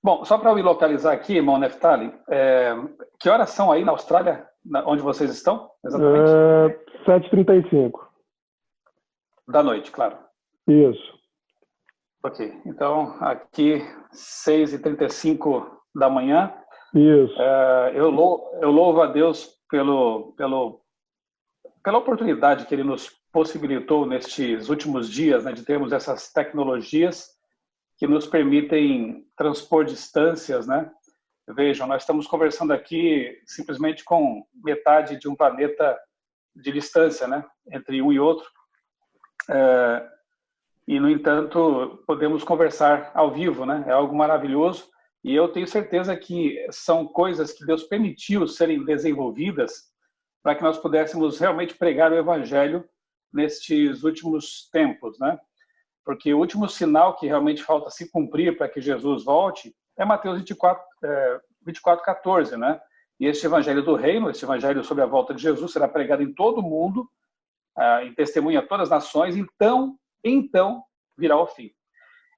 Bom, só para eu me localizar aqui, irmão Neftali, que horas são aí na Austrália, onde vocês estão, exatamente? 7h35. Da noite, claro. Isso. Ok, então aqui 6h35 da manhã. Isso. Eu louvo a Deus pela oportunidade que Ele nos possibilitou nestes últimos dias, né, de termos essas tecnologias que nos permitem transpor distâncias, né? Vejam, nós estamos conversando aqui simplesmente com metade de um planeta de distância, né, entre um e outro. E, no entanto, podemos conversar ao vivo, né? É algo maravilhoso. E eu tenho certeza que são coisas que Deus permitiu serem desenvolvidas para que nós pudéssemos realmente pregar o Evangelho nestes últimos tempos, né? Porque o último sinal que realmente falta se cumprir para que Jesus volte é Mateus 24:14, né? E este Evangelho do Reino, este Evangelho sobre a volta de Jesus, será pregado em todo o mundo, em testemunha a todas as nações, então virá o fim.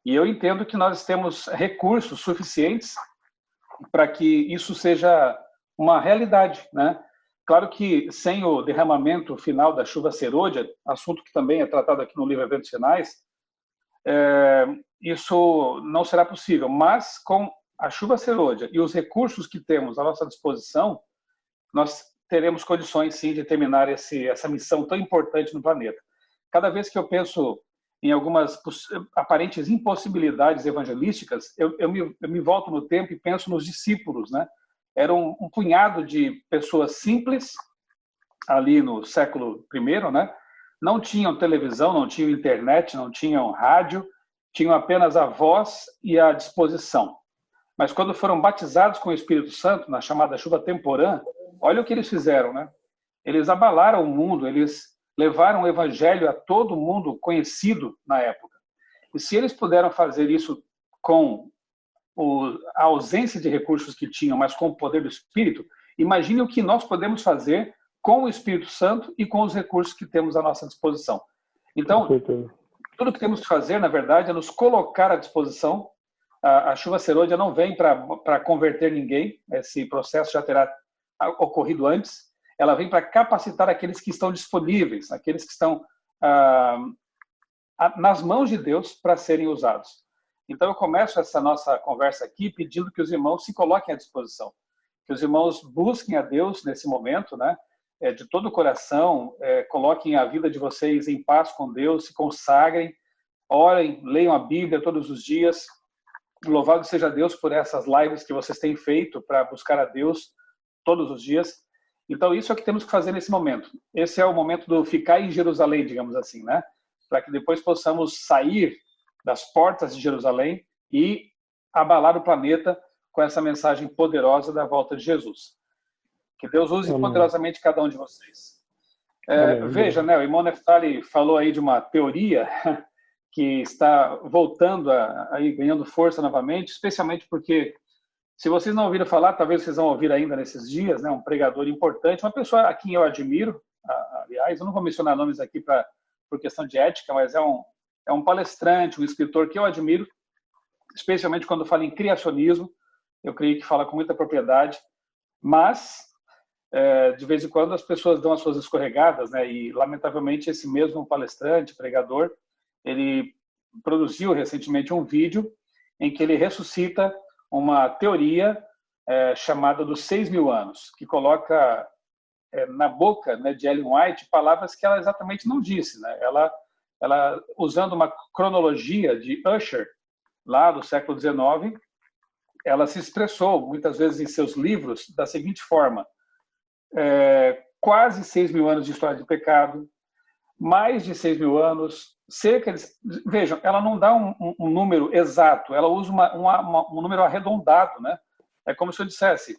E eu entendo que nós temos recursos suficientes para que isso seja uma realidade, né? Claro que sem o derramamento final da chuva serôdia, assunto que também é tratado aqui no livro Eventos Finais, isso não será possível. Mas com a chuva serôdia e os recursos que temos à nossa disposição, nós teremos condições, sim, de terminar essa missão tão importante no planeta. Cada vez que eu penso em algumas aparentes impossibilidades evangelísticas, eu me volto no tempo e penso nos discípulos, né? Era um punhado de pessoas simples, ali no século I, né? Não tinham televisão, não tinham internet, não tinham rádio, tinham apenas a voz e a disposição. Mas quando foram batizados com o Espírito Santo, na chamada chuva temporã, olha o que eles fizeram, né? Eles abalaram o mundo, eles levaram o evangelho a todo mundo conhecido na época. E se eles puderam fazer isso com a ausência de recursos que tinham, mas com o poder do Espírito, imagine o que nós podemos fazer com o Espírito Santo e com os recursos que temos à nossa disposição. Então, tudo que temos que fazer, na verdade, é nos colocar à disposição. A chuva serôdia não vem para converter ninguém, esse processo já terá ocorrido antes. Ela vem para capacitar aqueles que estão disponíveis, aqueles que estão nas mãos de Deus para serem usados. Então, eu começo essa nossa conversa aqui pedindo que os irmãos se coloquem à disposição, que os irmãos busquem a Deus nesse momento, né? De todo o coração, coloquem a vida de vocês em paz com Deus, se consagrem, orem, leiam a Bíblia todos os dias. Louvado seja Deus por essas lives que vocês têm feito para buscar a Deus todos os dias. Então, isso é o que temos que fazer nesse momento. Esse é o momento do ficar em Jerusalém, digamos assim, né? Para que depois possamos sair das portas de Jerusalém e abalar o planeta com essa mensagem poderosa da volta de Jesus. Que Deus use poderosamente cada um de vocês. Veja, né, o irmão Neftali falou aí de uma teoria que está voltando, aí ganhando força novamente, especialmente porque, se vocês não ouviram falar, talvez vocês vão ouvir ainda nesses dias, né, um pregador importante, uma pessoa a quem eu admiro, aliás, eu não vou mencionar nomes aqui por questão de ética, mas é um palestrante, um escritor que eu admiro, especialmente quando fala em criacionismo. Eu creio que fala com muita propriedade, mas de vez em quando as pessoas dão as suas escorregadas, né? E lamentavelmente esse mesmo palestrante, pregador, ele produziu recentemente um vídeo em que ele ressuscita uma teoria chamada dos 6.000 anos, que coloca na boca, né, de Ellen White palavras que ela exatamente não disse, né? Ela usando uma cronologia de Ussher, lá do século XIX, ela se expressou muitas vezes em seus livros da seguinte forma: quase 6.000 anos de história de pecado, mais de 6.000 anos, cerca de... Vejam, ela não dá um número exato, ela usa um número arredondado, né? É como se eu dissesse,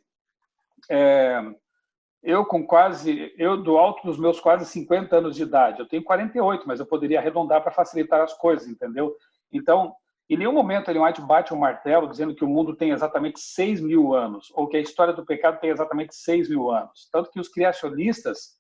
eu do alto dos meus quase 50 anos de idade, eu tenho 48, mas eu poderia arredondar para facilitar as coisas, entendeu? Então, em nenhum momento Ellen White bate um martelo dizendo que o mundo tem exatamente 6.000 anos, ou que a história do pecado tem exatamente 6.000 anos. Tanto que os criacionistas,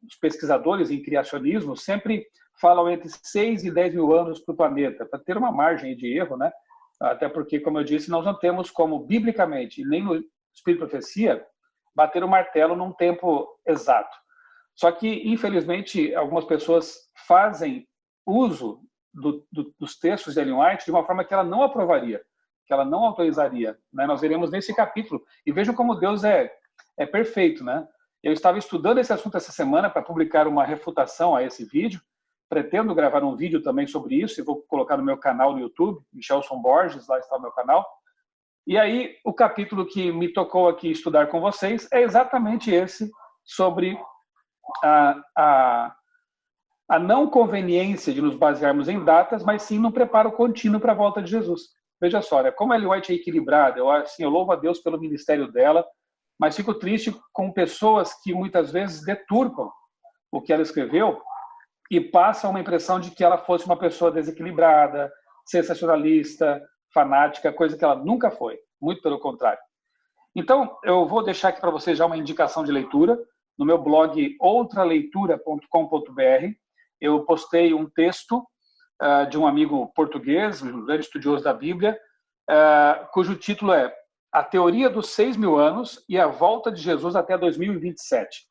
os pesquisadores em criacionismo, sempre falam entre 6 e 10.000 anos para o planeta, para ter uma margem de erro, né? Até porque, como eu disse, nós não temos como, biblicamente, nem no Espírito de Profecia, bater o martelo num tempo exato. Só que, infelizmente, algumas pessoas fazem uso dos textos de Ellen White de uma forma que ela não aprovaria, que ela não autorizaria. Né? Nós veremos nesse capítulo. E vejam como Deus é perfeito. Né? Eu estava estudando esse assunto essa semana para publicar uma refutação a esse vídeo. Pretendo gravar um vídeo também sobre isso e vou colocar no meu canal no YouTube, Michelson Borges, lá está o meu canal. E aí, o capítulo que me tocou aqui estudar com vocês é exatamente esse, sobre a não conveniência de nos basearmos em datas, mas sim no preparo contínuo para a volta de Jesus. Veja só, né, como a Ellen White é equilibrada, eu louvo a Deus pelo ministério dela, mas fico triste com pessoas que muitas vezes deturpam o que ela escreveu e passam uma impressão de que ela fosse uma pessoa desequilibrada, sensacionalista, fanática, coisa que ela nunca foi, muito pelo contrário. Então, eu vou deixar aqui para vocês já uma indicação de leitura. No meu blog outraleitura.com.br, eu postei um texto de um amigo português, um grande estudioso da Bíblia, cujo título é A Teoria dos 6.000 Anos e a Volta de Jesus até 2027.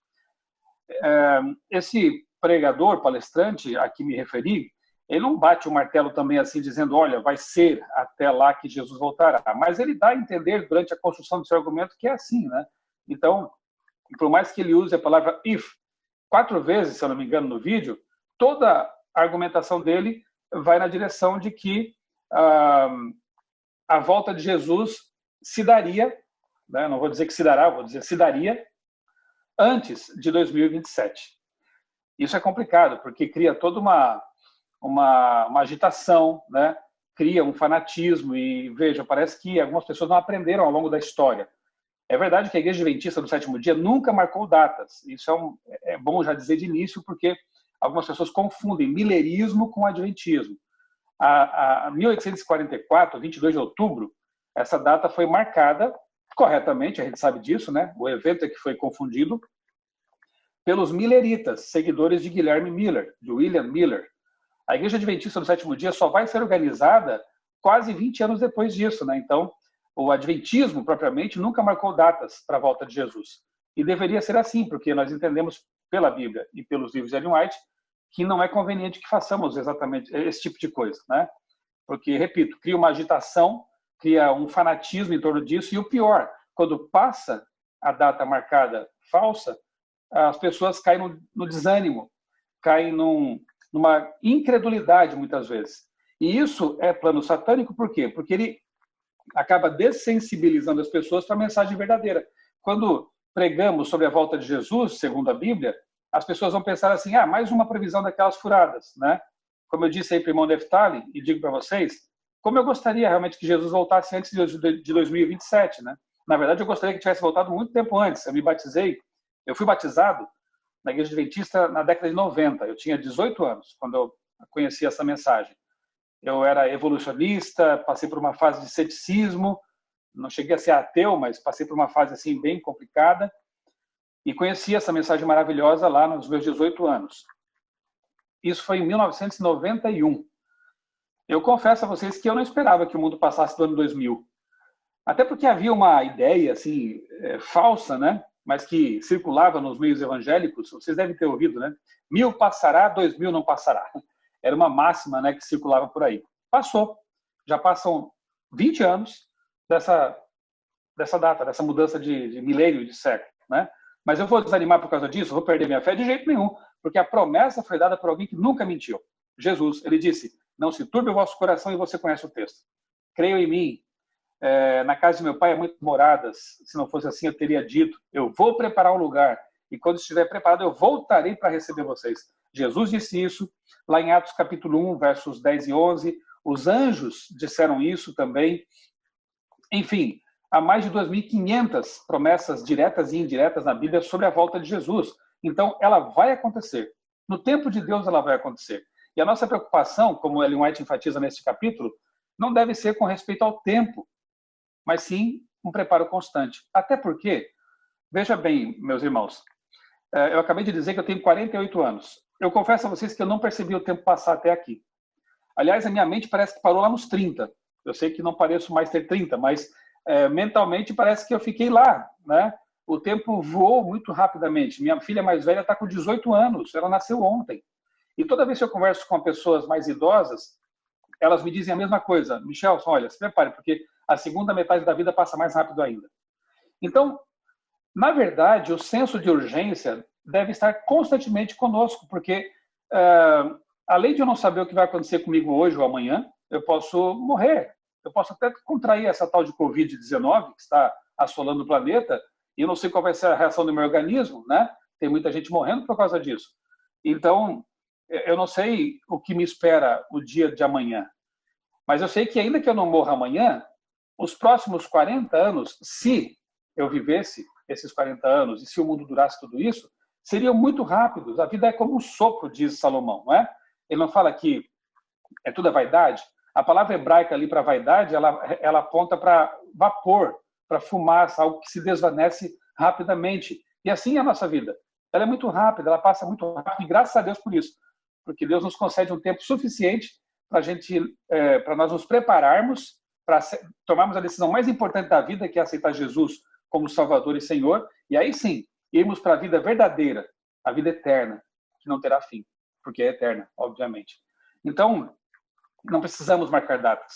Esse pregador, palestrante a que me referi, ele não bate o martelo também assim, dizendo, olha, vai ser até lá que Jesus voltará. Mas ele dá a entender, durante a construção do seu argumento, que é assim, né? Então, por mais que ele use a palavra if 4 vezes, se eu não me engano, no vídeo, toda a argumentação dele vai na direção de que a volta de Jesus se daria, né? Não vou dizer que se dará, vou dizer se daria, antes de 2027. Isso é complicado, porque cria toda uma agitação, né? Cria um fanatismo e, veja, parece que algumas pessoas não aprenderam ao longo da história. É verdade que a Igreja Adventista do Sétimo Dia nunca marcou datas. Isso é bom já dizer de início, porque algumas pessoas confundem milerismo com adventismo. A 1844, 22 de outubro, essa data foi marcada corretamente, a gente sabe disso, né? O evento é que foi confundido pelos milleritas, seguidores de Guilherme Miller, de William Miller. A Igreja Adventista do Sétimo Dia só vai ser organizada quase 20 anos depois disso, né? Então, o adventismo, propriamente, nunca marcou datas para a volta de Jesus. E deveria ser assim, porque nós entendemos pela Bíblia e pelos livros de Ellen White que não é conveniente que façamos exatamente esse tipo de coisa, né? Porque, repito, cria uma agitação, cria um fanatismo em torno disso, e o pior, quando passa a data marcada falsa, as pessoas caem no desânimo, caem numa incredulidade, muitas vezes. E isso é plano satânico, por quê? Porque ele acaba dessensibilizando as pessoas para a mensagem verdadeira. Quando pregamos sobre a volta de Jesus, segundo a Bíblia, as pessoas vão pensar assim, mais uma previsão daquelas furadas, né? Como eu disse aí para o irmão Neftali, e digo para vocês, como eu gostaria realmente que Jesus voltasse antes de 2027, né? Na verdade, eu gostaria que tivesse voltado muito tempo antes. Eu fui batizado na Igreja Adventista na década de 90. Eu tinha 18 anos quando eu conheci essa mensagem. Eu era evolucionista, passei por uma fase de ceticismo, não cheguei a ser ateu, mas passei por uma fase assim bem complicada e conheci essa mensagem maravilhosa lá nos meus 18 anos. Isso foi em 1991. Eu confesso a vocês que eu não esperava que o mundo passasse do ano 2000. Até porque havia uma ideia assim falsa, né? Mas que circulava nos meios evangélicos, vocês devem ter ouvido, né? 1000 passará, 2000 não passará. Era uma máxima, né, que circulava por aí. Passou. Já passam 20 anos dessa data, dessa mudança de milênio, de século, né? Mas eu vou desanimar por causa disso? Vou perder minha fé? De jeito nenhum. Porque a promessa foi dada por alguém que nunca mentiu. Jesus, ele disse, não se turbe o vosso coração, e você conhece o texto. Creiam em mim. Na casa de meu pai há muitas moradas. Se não fosse assim, eu teria dito, eu vou preparar um lugar. E quando estiver preparado, eu voltarei para receber vocês. Jesus disse isso, lá em Atos capítulo 1, versos 10 e 11. Os anjos disseram isso também. Enfim, há mais de 2.500 promessas diretas e indiretas na Bíblia sobre a volta de Jesus. Então, ela vai acontecer. No tempo de Deus, ela vai acontecer. E a nossa preocupação, como Ellen White enfatiza nesse capítulo, não deve ser com respeito ao tempo, mas sim um preparo constante. Até porque, veja bem, meus irmãos, eu acabei de dizer que eu tenho 48 anos. Eu confesso a vocês que eu não percebi o tempo passar até aqui. Aliás, a minha mente parece que parou lá nos 30. Eu sei que não pareço mais ter 30, mas mentalmente parece que eu fiquei lá, né? O tempo voou muito rapidamente. Minha filha mais velha está com 18 anos, ela nasceu ontem. E toda vez que eu converso com pessoas mais idosas, elas me dizem a mesma coisa. Michelson, olha, se prepare, porque a segunda metade da vida passa mais rápido ainda. Então, na verdade, o senso de urgência deve estar constantemente conosco, porque além de eu não saber o que vai acontecer comigo hoje ou amanhã, eu posso morrer. Eu posso até contrair essa tal de Covid-19 que está assolando o planeta, e eu não sei qual vai ser a reação do meu organismo, né? Tem muita gente morrendo por causa disso. Então, eu não sei o que me espera o dia de amanhã, mas eu sei que ainda que eu não morra amanhã, os próximos 40 anos, se eu vivesse esses 40 anos e se o mundo durasse tudo isso, seriam muito rápidos. A vida é como um sopro, diz Salomão, não é? Ele não fala que é tudo a vaidade. A palavra hebraica ali para vaidade, ela aponta para vapor, para fumaça, algo que se desvanece rapidamente. E assim é a nossa vida. Ela é muito rápida, ela passa muito rápido, e graças a Deus por isso. Porque Deus nos concede um tempo suficiente para nós nos prepararmos, para tomarmos a decisão mais importante da vida, que é aceitar Jesus como Salvador e Senhor, e aí sim, irmos para a vida verdadeira, a vida eterna, que não terá fim, porque é eterna, obviamente. Então, não precisamos marcar datas,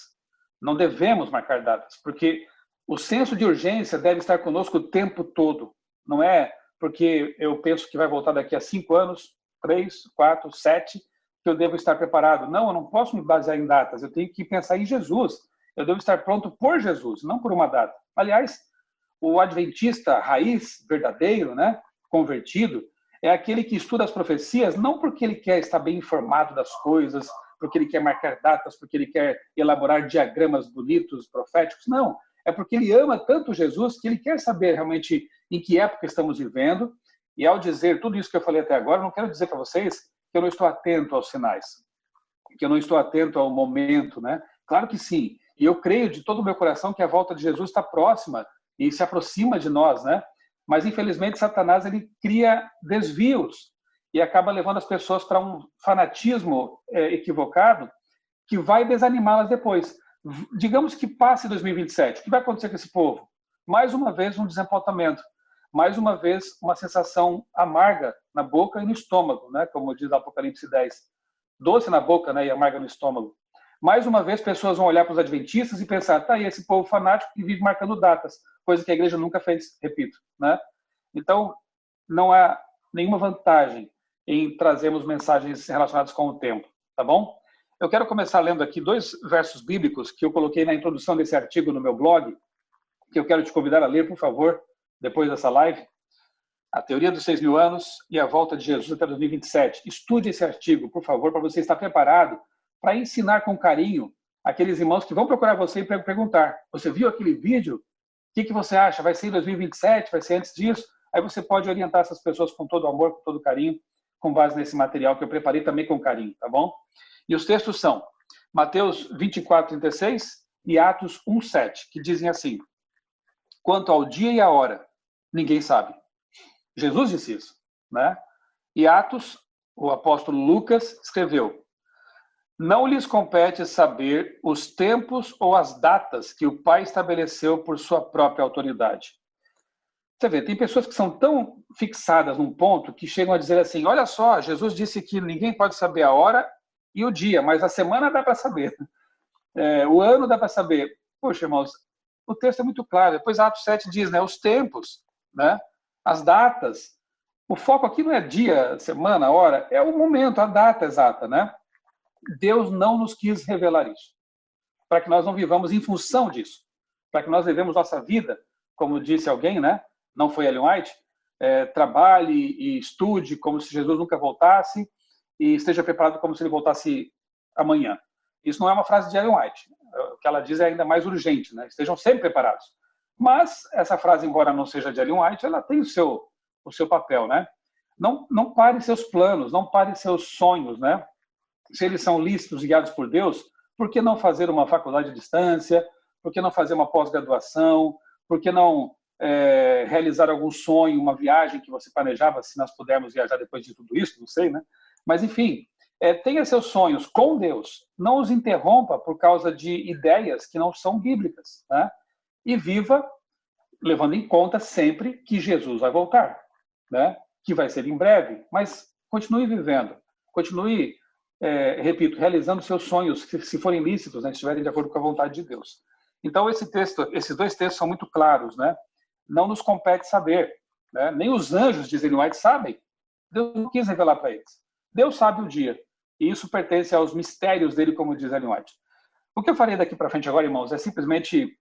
não devemos marcar datas, porque o senso de urgência deve estar conosco o tempo todo. Não é porque eu penso que vai voltar daqui a 5 anos, 3, 4, 7, que eu devo estar preparado. Não, eu não posso me basear em datas, eu tenho que pensar em Jesus. Eu devo estar pronto por Jesus, não por uma data. Aliás, o adventista raiz, verdadeiro, né, convertido, é aquele que estuda as profecias não porque ele quer estar bem informado das coisas, porque ele quer marcar datas, porque ele quer elaborar diagramas bonitos, proféticos. Não, é porque ele ama tanto Jesus que ele quer saber realmente em que época estamos vivendo. E ao dizer tudo isso que eu falei até agora, eu não quero dizer para vocês que eu não estou atento aos sinais, que eu não estou atento ao momento, né? Claro que sim. E eu creio de todo o meu coração que a volta de Jesus está próxima e se aproxima de nós, né? Mas infelizmente Satanás ele cria desvios e acaba levando as pessoas para um fanatismo equivocado que vai desanimá-las depois. Digamos que passe 2027, o que vai acontecer com esse povo? Mais uma vez um desapontamento, mais uma vez uma sensação amarga na boca e no estômago, né? Como diz Apocalipse 10. Doce na boca, né, e amarga no estômago. Mais uma vez, pessoas vão olhar para os adventistas e pensar, tá aí esse povo fanático que vive marcando datas, coisa que a igreja nunca fez, repito, né? Então, não há nenhuma vantagem em trazermos mensagens relacionadas com o tempo, tá bom? Eu quero começar lendo aqui 2 versos bíblicos que eu coloquei na introdução desse artigo no meu blog, que eu quero te convidar a ler, por favor, depois dessa live. A Teoria dos 6.000 Anos e a Volta de Jesus até 2027. Estude esse artigo, por favor, para você estar preparado para ensinar com carinho aqueles irmãos que vão procurar você e perguntar: você viu aquele vídeo? O que você acha? Vai ser em 2027? Vai ser antes disso? Aí você pode orientar essas pessoas com todo amor, com todo carinho, com base nesse material que eu preparei também com carinho, tá bom? E os textos são Mateus 24:36 e Atos 1:7, que dizem assim: quanto ao dia e a hora, ninguém sabe. Jesus disse isso, né? E Atos, o apóstolo Lucas escreveu: não lhes compete saber os tempos ou as datas que o Pai estabeleceu por sua própria autoridade. Você vê, tem pessoas que são tão fixadas num ponto que chegam a dizer assim: olha só, Jesus disse que ninguém pode saber a hora e o dia, mas a semana dá para saber, o ano dá para saber. Poxa, irmãos, o texto é muito claro. Depois Atos 7 diz, né, os tempos, né, as datas. O foco aqui não é dia, semana, hora, é o momento, a data exata, né? Deus não nos quis revelar isso, para que nós não vivamos em função disso, para que nós vivemos nossa vida, como disse alguém, né? Não foi Ellen White, trabalhe e estude como se Jesus nunca voltasse e esteja preparado como se ele voltasse amanhã. Isso não é uma frase de Ellen White. O que ela diz é ainda mais urgente, né? Estejam sempre preparados. Mas essa frase, embora não seja de Ellen White, ela tem o seu papel, né? Não pare seus planos, não pare seus sonhos, né? Se eles são lícitos e guiados por Deus, por que não fazer uma faculdade à distância? Por que não fazer uma pós-graduação? Por que não realizar algum sonho, uma viagem que você planejava, se nós pudermos viajar depois de tudo isso? Não sei, né? Mas, enfim, tenha seus sonhos com Deus, não os interrompa por causa de ideias que não são bíblicas, né? E viva levando em conta sempre que Jesus vai voltar, né? Que vai ser em breve, mas continue vivendo, continue, repito, realizando seus sonhos, se forem lícitos, né? Se estiverem de acordo com a vontade de Deus. Então, esses dois textos são muito claros, né? Não nos compete saber, né? Nem os anjos, diz Ellen White, sabem. Deus não quis revelar para eles. Deus sabe o dia. E isso pertence aos mistérios dele, como diz Ellen White. O que eu farei daqui para frente agora, irmãos, é simplesmente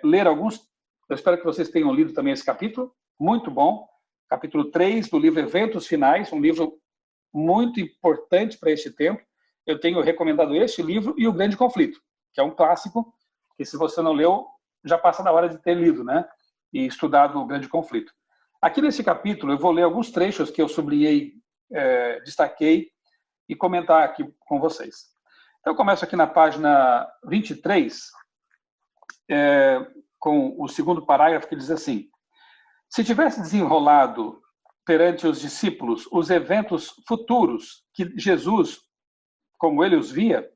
ler alguns. Eu espero que vocês tenham lido também esse capítulo. Muito bom. Capítulo 3 do livro Eventos Finais, um livro muito importante para este tempo. Eu tenho recomendado este livro e O Grande Conflito, que é um clássico, que se você não leu, já passa da hora de ter lido, né? E estudado O Grande Conflito. Aqui nesse capítulo, eu vou ler alguns trechos que eu sublinhei, destaquei, e comentar aqui com vocês. Então, eu começo aqui na página 23, com o segundo parágrafo, que diz assim: se tivesse desenrolado perante os discípulos os eventos futuros que Jesus, como ele os via,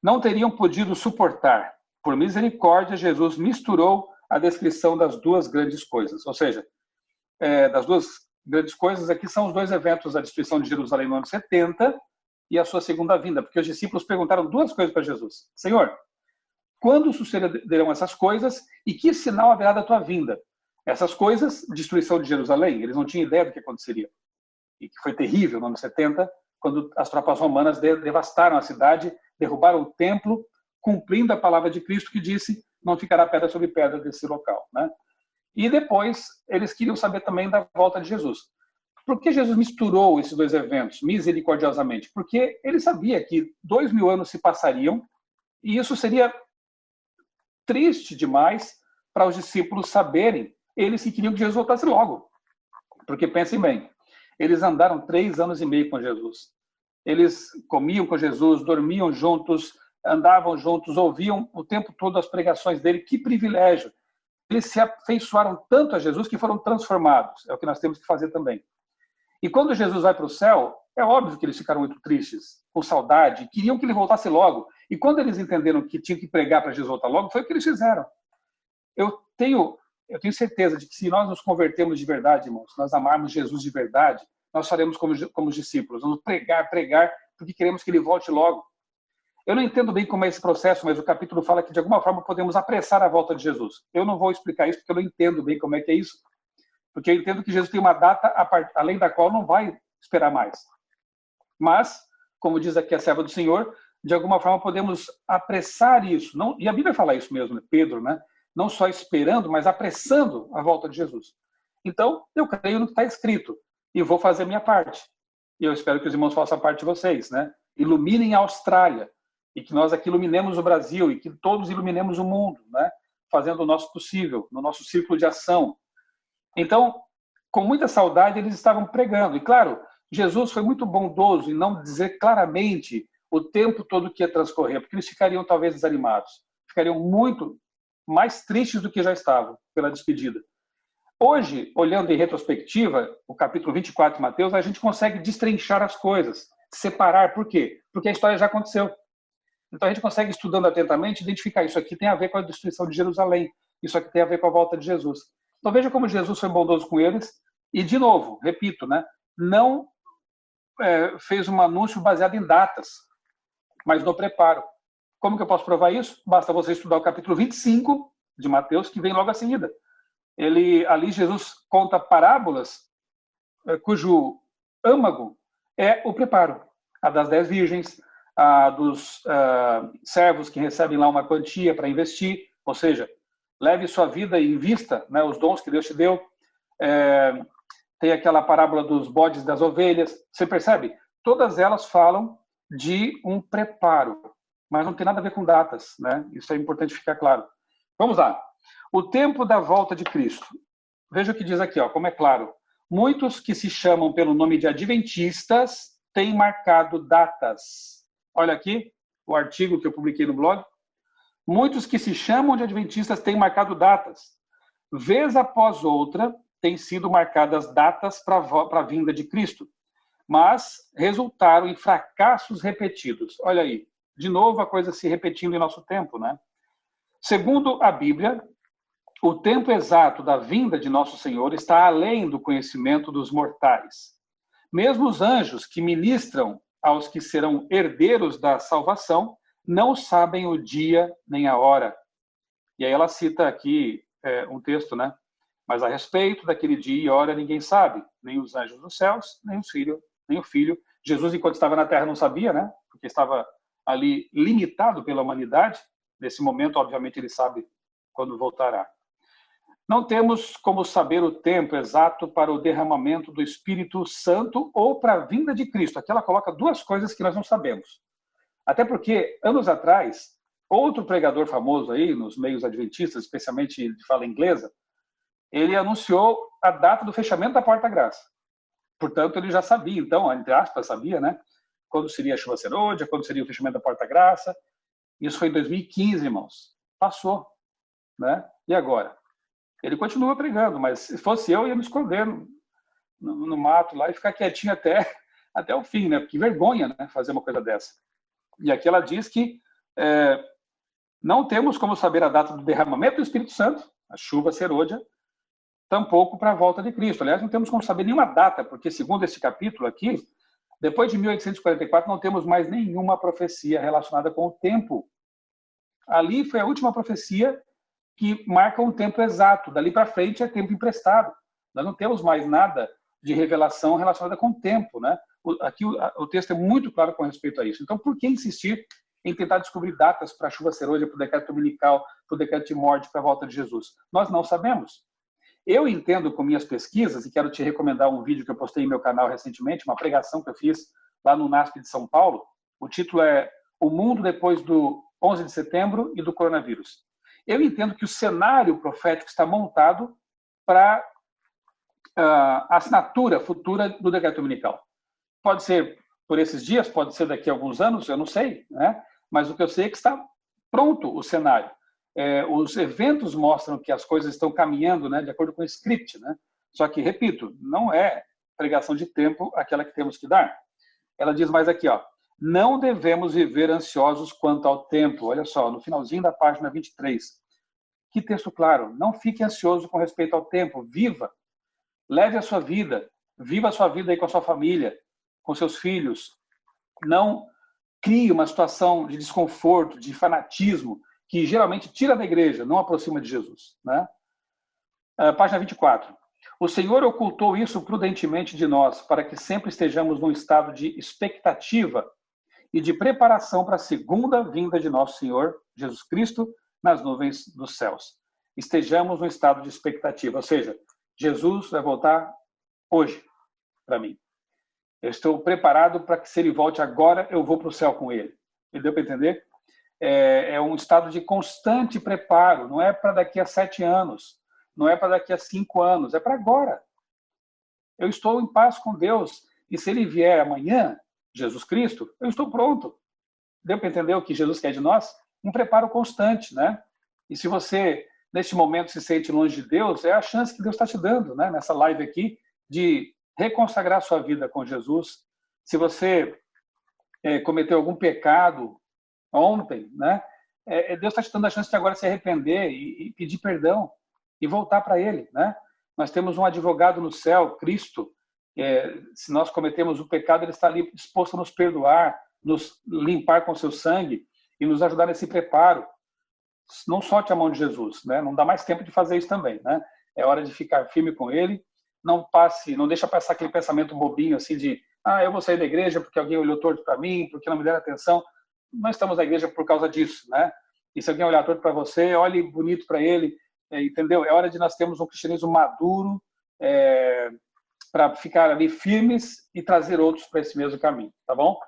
não teriam podido suportar. Por misericórdia, Jesus misturou a descrição das duas grandes coisas. Ou seja, das duas grandes coisas aqui são os dois eventos, a destruição de Jerusalém no ano 70 e a sua segunda vinda, porque os discípulos perguntaram duas coisas para Jesus. Senhor, quando sucederão essas coisas e que sinal haverá da tua vinda? Essas coisas, destruição de Jerusalém, eles não tinham ideia do que aconteceria. E que foi terrível no ano 70, quando as tropas romanas devastaram a cidade, derrubaram o templo, cumprindo a palavra de Cristo que disse, não ficará pedra sobre pedra desse local, né? E depois, eles queriam saber também da volta de Jesus. Por que Jesus misturou esses dois eventos misericordiosamente? Porque ele sabia que 2000 anos se passariam e isso seria triste demais para os discípulos saberem, eles que queriam que Jesus voltasse logo. Porque pensem bem, eles andaram 3 anos e meio com Jesus. Eles comiam com Jesus, dormiam juntos, andavam juntos, ouviam o tempo todo as pregações dele. Que privilégio! Eles se afeiçoaram tanto a Jesus que foram transformados. É o que nós temos que fazer também. E quando Jesus vai para o céu, é óbvio que eles ficaram muito tristes, com saudade, queriam que ele voltasse logo. E quando eles entenderam que tinham que pregar para Jesus voltar logo, foi o que eles fizeram. Eu tenho certeza de que se nós nos convertermos de verdade, irmãos, se nós amarmos Jesus de verdade, nós faremos como os discípulos. Vamos pregar, porque queremos que ele volte logo. Eu não entendo bem como é esse processo, mas o capítulo fala que de alguma forma podemos apressar a volta de Jesus. Eu não vou explicar isso porque eu não entendo bem como é que é isso. Porque eu entendo que Jesus tem uma data além da qual não vai esperar mais. Mas, como diz aqui a serva do Senhor, de alguma forma podemos apressar isso. Não, e a Bíblia fala isso mesmo, né? Pedro, né? Não só esperando, mas apressando a volta de Jesus. Então, eu creio no que está escrito e vou fazer a minha parte. E eu espero que os irmãos façam a parte de vocês, né? Iluminem a Austrália e que nós aqui iluminemos o Brasil e que todos iluminemos o mundo, né? Fazendo o nosso possível, no nosso círculo de ação. Então, com muita saudade, eles estavam pregando. E, claro, Jesus foi muito bondoso em não dizer claramente o tempo todo que ia transcorrer, porque eles ficariam talvez desanimados. Ficariam muito mais tristes do que já estavam pela despedida. Hoje, olhando em retrospectiva, o capítulo 24 de Mateus, a gente consegue destrinchar as coisas, separar. Por quê? Porque a história já aconteceu. Então, a gente consegue, estudando atentamente, identificar isso aqui tem a ver com a destruição de Jerusalém, isso aqui tem a ver com a volta de Jesus. Então, veja como Jesus foi bondoso com eles. E, de novo, repito, né, não fez um anúncio baseado em datas, mas no preparo. Como que eu posso provar isso? Basta você estudar o capítulo 25 de Mateus, que vem logo a seguida. Ali Jesus conta parábolas cujo âmago é o preparo. A das 10 virgens, a dos servos que recebem lá uma quantia para investir, ou seja, leve sua vida e invista, né, os dons que Deus te deu. Tem aquela parábola dos bodes e das ovelhas. Você percebe? Todas elas falam de um preparo, mas não tem nada a ver com datas, né? Isso é importante ficar claro. Vamos lá. O tempo da volta de Cristo. Veja o que diz aqui, ó, como é claro. Muitos que se chamam pelo nome de adventistas têm marcado datas. Olha aqui o artigo que eu publiquei no blog. Muitos que se chamam de adventistas têm marcado datas. Vez após outra, têm sido marcadas datas para a vinda de Cristo. mas resultaram em fracassos repetidos. Olha aí, de novo a coisa se repetindo em nosso tempo, né? Segundo a Bíblia, o tempo exato da vinda de nosso Senhor está além do conhecimento dos mortais. Mesmo os anjos que ministram aos que serão herdeiros da salvação não sabem o dia nem a hora. E aí ela cita aqui um texto, né? Mas a respeito daquele dia e hora ninguém sabe, nem os anjos dos céus, nem o filho. Jesus, enquanto estava na terra, não sabia, né? Porque estava ali limitado pela humanidade. Nesse momento, obviamente, ele sabe quando voltará. Não temos como saber o tempo exato para o derramamento do Espírito Santo ou para a vinda de Cristo. Aqui ela coloca duas coisas que nós não sabemos. Até porque, anos atrás, outro pregador famoso aí, nos meios adventistas, especialmente de fala inglesa, ele anunciou a data do fechamento da Porta-Graça. Portanto, ele já sabia, então, entre aspas, sabia, né? Quando seria a chuva serôdia, quando seria o fechamento da Porta-Graça. Isso foi em 2015, irmãos. Passou, né? E agora? Ele continua pregando, mas se fosse eu ia me esconder no mato lá e ficar quietinho até o fim, né? Que vergonha, né? Fazer uma coisa dessa. E aqui ela diz que não temos como saber a data do derramamento do Espírito Santo, a chuva serôdia, tampouco para a volta de Cristo. Aliás, não temos como saber nenhuma data, porque segundo esse capítulo aqui, depois de 1844 não temos mais nenhuma profecia relacionada com o tempo. Ali foi a última profecia que marca um tempo exato. Dali para frente é tempo emprestado. Nós não temos mais nada de revelação relacionada com o tempo, né? Aqui o texto é muito claro com respeito a isso. Então, por que insistir em tentar descobrir datas para a chuva serôdia, para o decreto dominical, para o decreto de morte, para a volta de Jesus? Nós não sabemos. Eu entendo com minhas pesquisas, e quero te recomendar um vídeo que eu postei em meu canal recentemente, uma pregação que eu fiz lá no NASP de São Paulo. O título é O Mundo Depois do 11 de Setembro e do Coronavírus. Eu entendo que o cenário profético está montado para a assinatura futura do decreto dominical. Pode ser por esses dias, pode ser daqui a alguns anos, eu não sei, né? Mas o que eu sei é que está pronto o cenário. Os eventos mostram que as coisas estão caminhando, né, de acordo com o script, né? Só que, repito, não é pregação de tempo aquela que temos que dar. Ela diz mais aqui, ó, não devemos viver ansiosos quanto ao tempo. Olha só, no finalzinho da página 23. Que texto claro. Não fique ansioso com respeito ao tempo. Viva. Leve a sua vida. Viva a sua vida aí com a sua família, com seus filhos. Não crie uma situação de desconforto, de fanatismo, que geralmente tira da igreja, não aproxima de Jesus, né? Página 24. O Senhor ocultou isso prudentemente de nós, para que sempre estejamos num estado de expectativa e de preparação para a segunda vinda de nosso Senhor Jesus Cristo nas nuvens dos céus. Estejamos num estado de expectativa, ou seja, Jesus vai voltar hoje para mim. Eu estou preparado para que se ele volte agora, eu vou para o céu com ele. Me deu para entender? É um estado de constante preparo, não é para daqui a 7 anos, não é para daqui a 5 anos, é para agora. Eu estou em paz com Deus, e se ele vier amanhã, Jesus Cristo, eu estou pronto. Deu para entender o que Jesus quer de nós? Um preparo constante, né? E se você, neste momento, se sente longe de Deus, é a chance que Deus está te dando, né? Nessa live aqui, de reconsagrar sua vida com Jesus. Se você cometeu algum pecado ontem, né? Deus está te dando a chance de agora se arrepender e pedir perdão e voltar para Ele, né? Nós temos um advogado no céu, Cristo. Se nós cometemos o pecado, Ele está ali disposto a nos perdoar, nos limpar com seu sangue e nos ajudar nesse preparo. Não solte a mão de Jesus, né? Não dá mais tempo de fazer isso também, né? É hora de ficar firme com Ele. Não deixa passar aquele pensamento bobinho assim de eu vou sair da igreja porque alguém olhou torto para mim, porque não me deram atenção. Nós estamos na igreja por causa disso, né? E se alguém olhar torto para você, olhe bonito para ele, entendeu? É hora de nós termos um cristianismo maduro para ficar ali firmes e trazer outros para esse mesmo caminho, tá bom?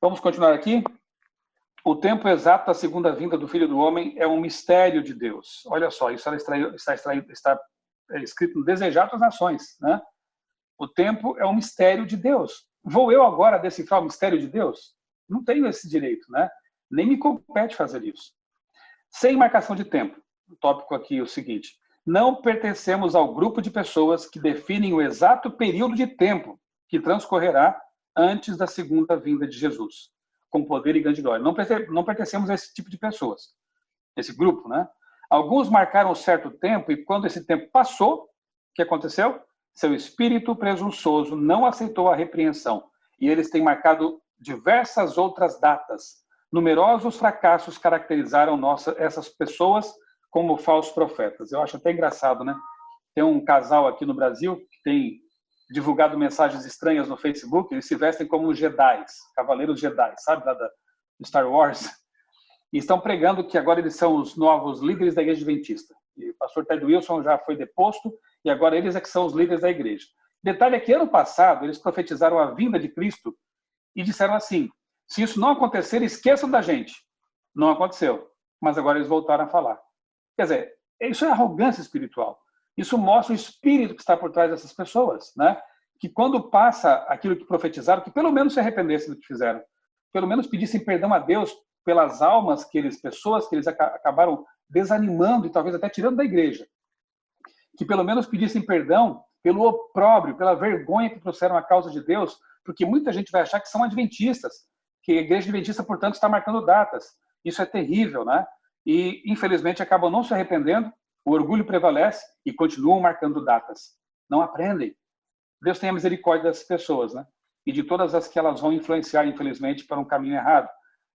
Vamos continuar aqui. O tempo exato da segunda vinda do Filho do Homem é um mistério de Deus. Olha só, isso está escrito no Desejado das Nações, né? O tempo é um mistério de Deus. Vou eu agora decifrar o mistério de Deus? Não tenho esse direito, né? Nem me compete fazer isso. Sem marcação de tempo. O tópico aqui é o seguinte: não pertencemos ao grupo de pessoas que definem o exato período de tempo que transcorrerá antes da segunda vinda de Jesus, com poder e grande glória. Não pertencemos a esse tipo de pessoas, esse grupo, né? Alguns marcaram um certo tempo e quando esse tempo passou, o que aconteceu? Seu espírito presunçoso não aceitou a repreensão e eles têm marcado diversas outras datas. Numerosos fracassos caracterizaram essas pessoas como falsos profetas. Eu acho até engraçado, né? Tem um casal aqui no Brasil que tem divulgado mensagens estranhas no Facebook, eles se vestem como Jedis, Cavaleiros Jedi, sabe, lá da Star Wars, e estão pregando que agora eles são os novos líderes da Igreja Adventista. E o pastor Ted Wilson já foi deposto, e agora eles é que são os líderes da igreja. Detalhe é que ano passado eles profetizaram a vinda de Cristo e disseram assim, se isso não acontecer, esqueçam da gente. Não aconteceu, mas agora eles voltaram a falar. Quer dizer, isso é arrogância espiritual. Isso mostra o espírito que está por trás dessas pessoas, né? Que quando passa aquilo que profetizaram, que pelo menos se arrependessem do que fizeram, pelo menos pedissem perdão a Deus pelas almas pessoas que eles acabaram desanimando e talvez até tirando da igreja. Que pelo menos pedissem perdão pelo opróbrio, pela vergonha que trouxeram à causa de Deus, porque muita gente vai achar que são adventistas, que a igreja adventista, portanto, está marcando datas. Isso é terrível, né? E, infelizmente, acabam não se arrependendo, o orgulho prevalece e continuam marcando datas. Não aprendem. Deus tenha misericórdia dessas pessoas, né? E de todas as que elas vão influenciar, infelizmente, para um caminho errado.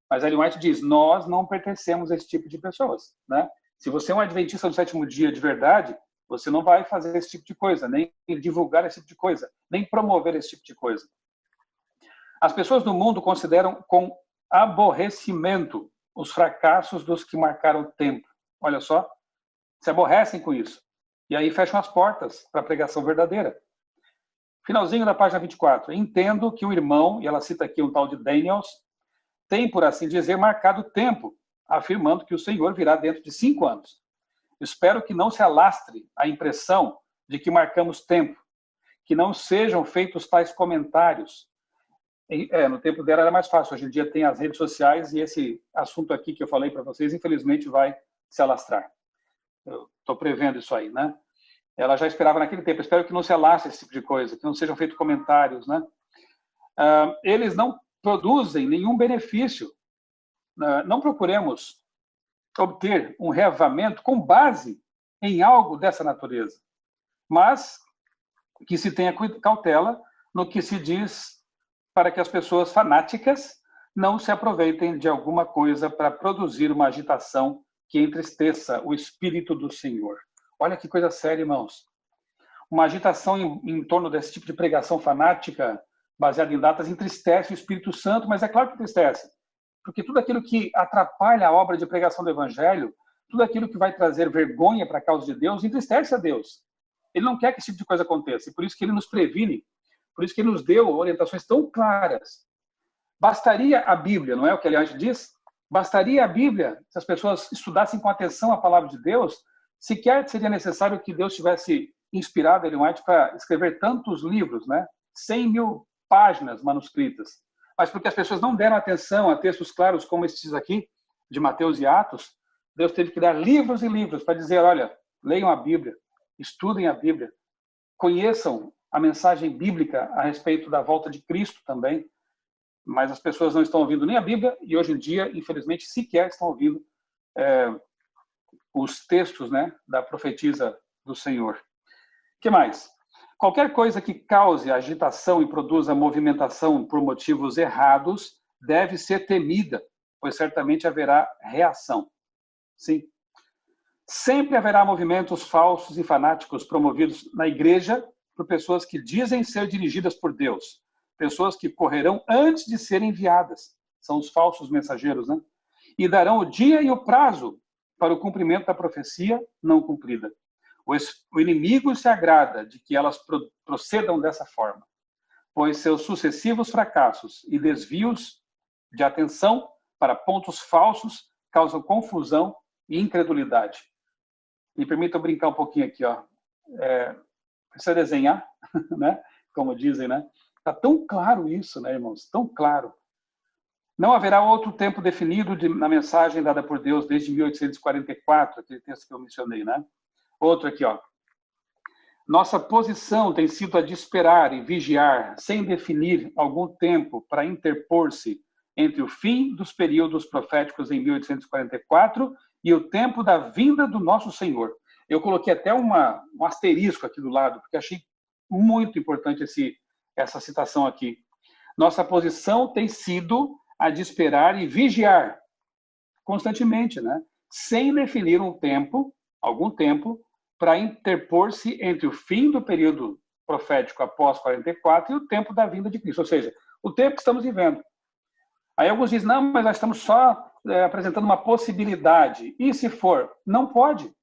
Mas Ellen White diz, nós não pertencemos a esse tipo de pessoas, né? Se você é um adventista do sétimo dia de verdade, você não vai fazer esse tipo de coisa, nem divulgar esse tipo de coisa, nem promover esse tipo de coisa. As pessoas do mundo consideram com aborrecimento os fracassos dos que marcaram o tempo. Olha só, se aborrecem com isso. E aí fecham as portas para a pregação verdadeira. Finalzinho da página 24. Entendo que o irmão, e ela cita aqui um tal de Daniels, tem, por assim dizer, marcado tempo, afirmando que o Senhor virá dentro de 5 anos. Espero que não se alastre a impressão de que marcamos tempo, que não sejam feitos tais comentários. No tempo dela era mais fácil, hoje em dia tem as redes sociais e esse assunto aqui que eu falei para vocês, infelizmente, vai se alastrar. Eu estou prevendo isso aí, né? Ela já esperava naquele tempo, espero que não se alastre esse tipo de coisa, que não sejam feitos comentários, né? Eles não produzem nenhum benefício. Não procuremos obter um reavivamento com base em algo dessa natureza, mas que se tenha cautela no que se diz para que as pessoas fanáticas não se aproveitem de alguma coisa para produzir uma agitação que entristeça o Espírito do Senhor. Olha que coisa séria, irmãos. Uma agitação em torno desse tipo de pregação fanática, baseada em datas, entristece o Espírito Santo, mas é claro que entristece. Porque tudo aquilo que atrapalha a obra de pregação do Evangelho, tudo aquilo que vai trazer vergonha para a causa de Deus, entristece a Deus. Ele não quer que esse tipo de coisa aconteça, e por isso que ele nos previne, por isso que ele nos deu orientações tão claras. Bastaria a Bíblia, não é o que Ellen White diz? Bastaria a Bíblia, se as pessoas estudassem com atenção a palavra de Deus, sequer seria necessário que Deus tivesse inspirado Ellen White para escrever tantos livros, né? 100.000 páginas manuscritas. Mas porque as pessoas não deram atenção a textos claros como estes aqui, de Mateus e Atos, Deus teve que dar livros e livros para dizer, olha, leiam a Bíblia, estudem a Bíblia, conheçam a mensagem bíblica a respeito da volta de Cristo também, mas as pessoas não estão ouvindo nem a Bíblia e hoje em dia, infelizmente, sequer estão ouvindo os textos, né, da profetisa do Senhor. O que mais? Qualquer coisa que cause agitação e produza movimentação por motivos errados deve ser temida, pois certamente haverá reação. Sim. Sempre haverá movimentos falsos e fanáticos promovidos na igreja por pessoas que dizem ser dirigidas por Deus. Pessoas que correrão antes de serem enviadas. São os falsos mensageiros, né? E darão o dia e o prazo para o cumprimento da profecia não cumprida. O inimigo se agrada de que elas procedam dessa forma, pois seus sucessivos fracassos e desvios de atenção para pontos falsos causam confusão e incredulidade. Me permita brincar um pouquinho aqui, ó. Precisa desenhar, né? Como dizem, né? Está tão claro isso, né, irmãos? Tão claro. Não haverá outro tempo definido na mensagem dada por Deus desde 1844, aquele texto que eu mencionei, né? Outro aqui, ó. Nossa posição tem sido a de esperar e vigiar, sem definir algum tempo para interpor-se entre o fim dos períodos proféticos em 1844 e o tempo da vinda do nosso Senhor. Eu coloquei até um asterisco aqui do lado, porque achei muito importante essa citação aqui. Nossa posição tem sido a de esperar e vigiar constantemente, né? Sem definir algum tempo, para interpor-se entre o fim do período profético após 44 e o tempo da vinda de Cristo, ou seja, o tempo que estamos vivendo. Aí alguns dizem, não, mas nós estamos só apresentando uma possibilidade. E se for? Não pode.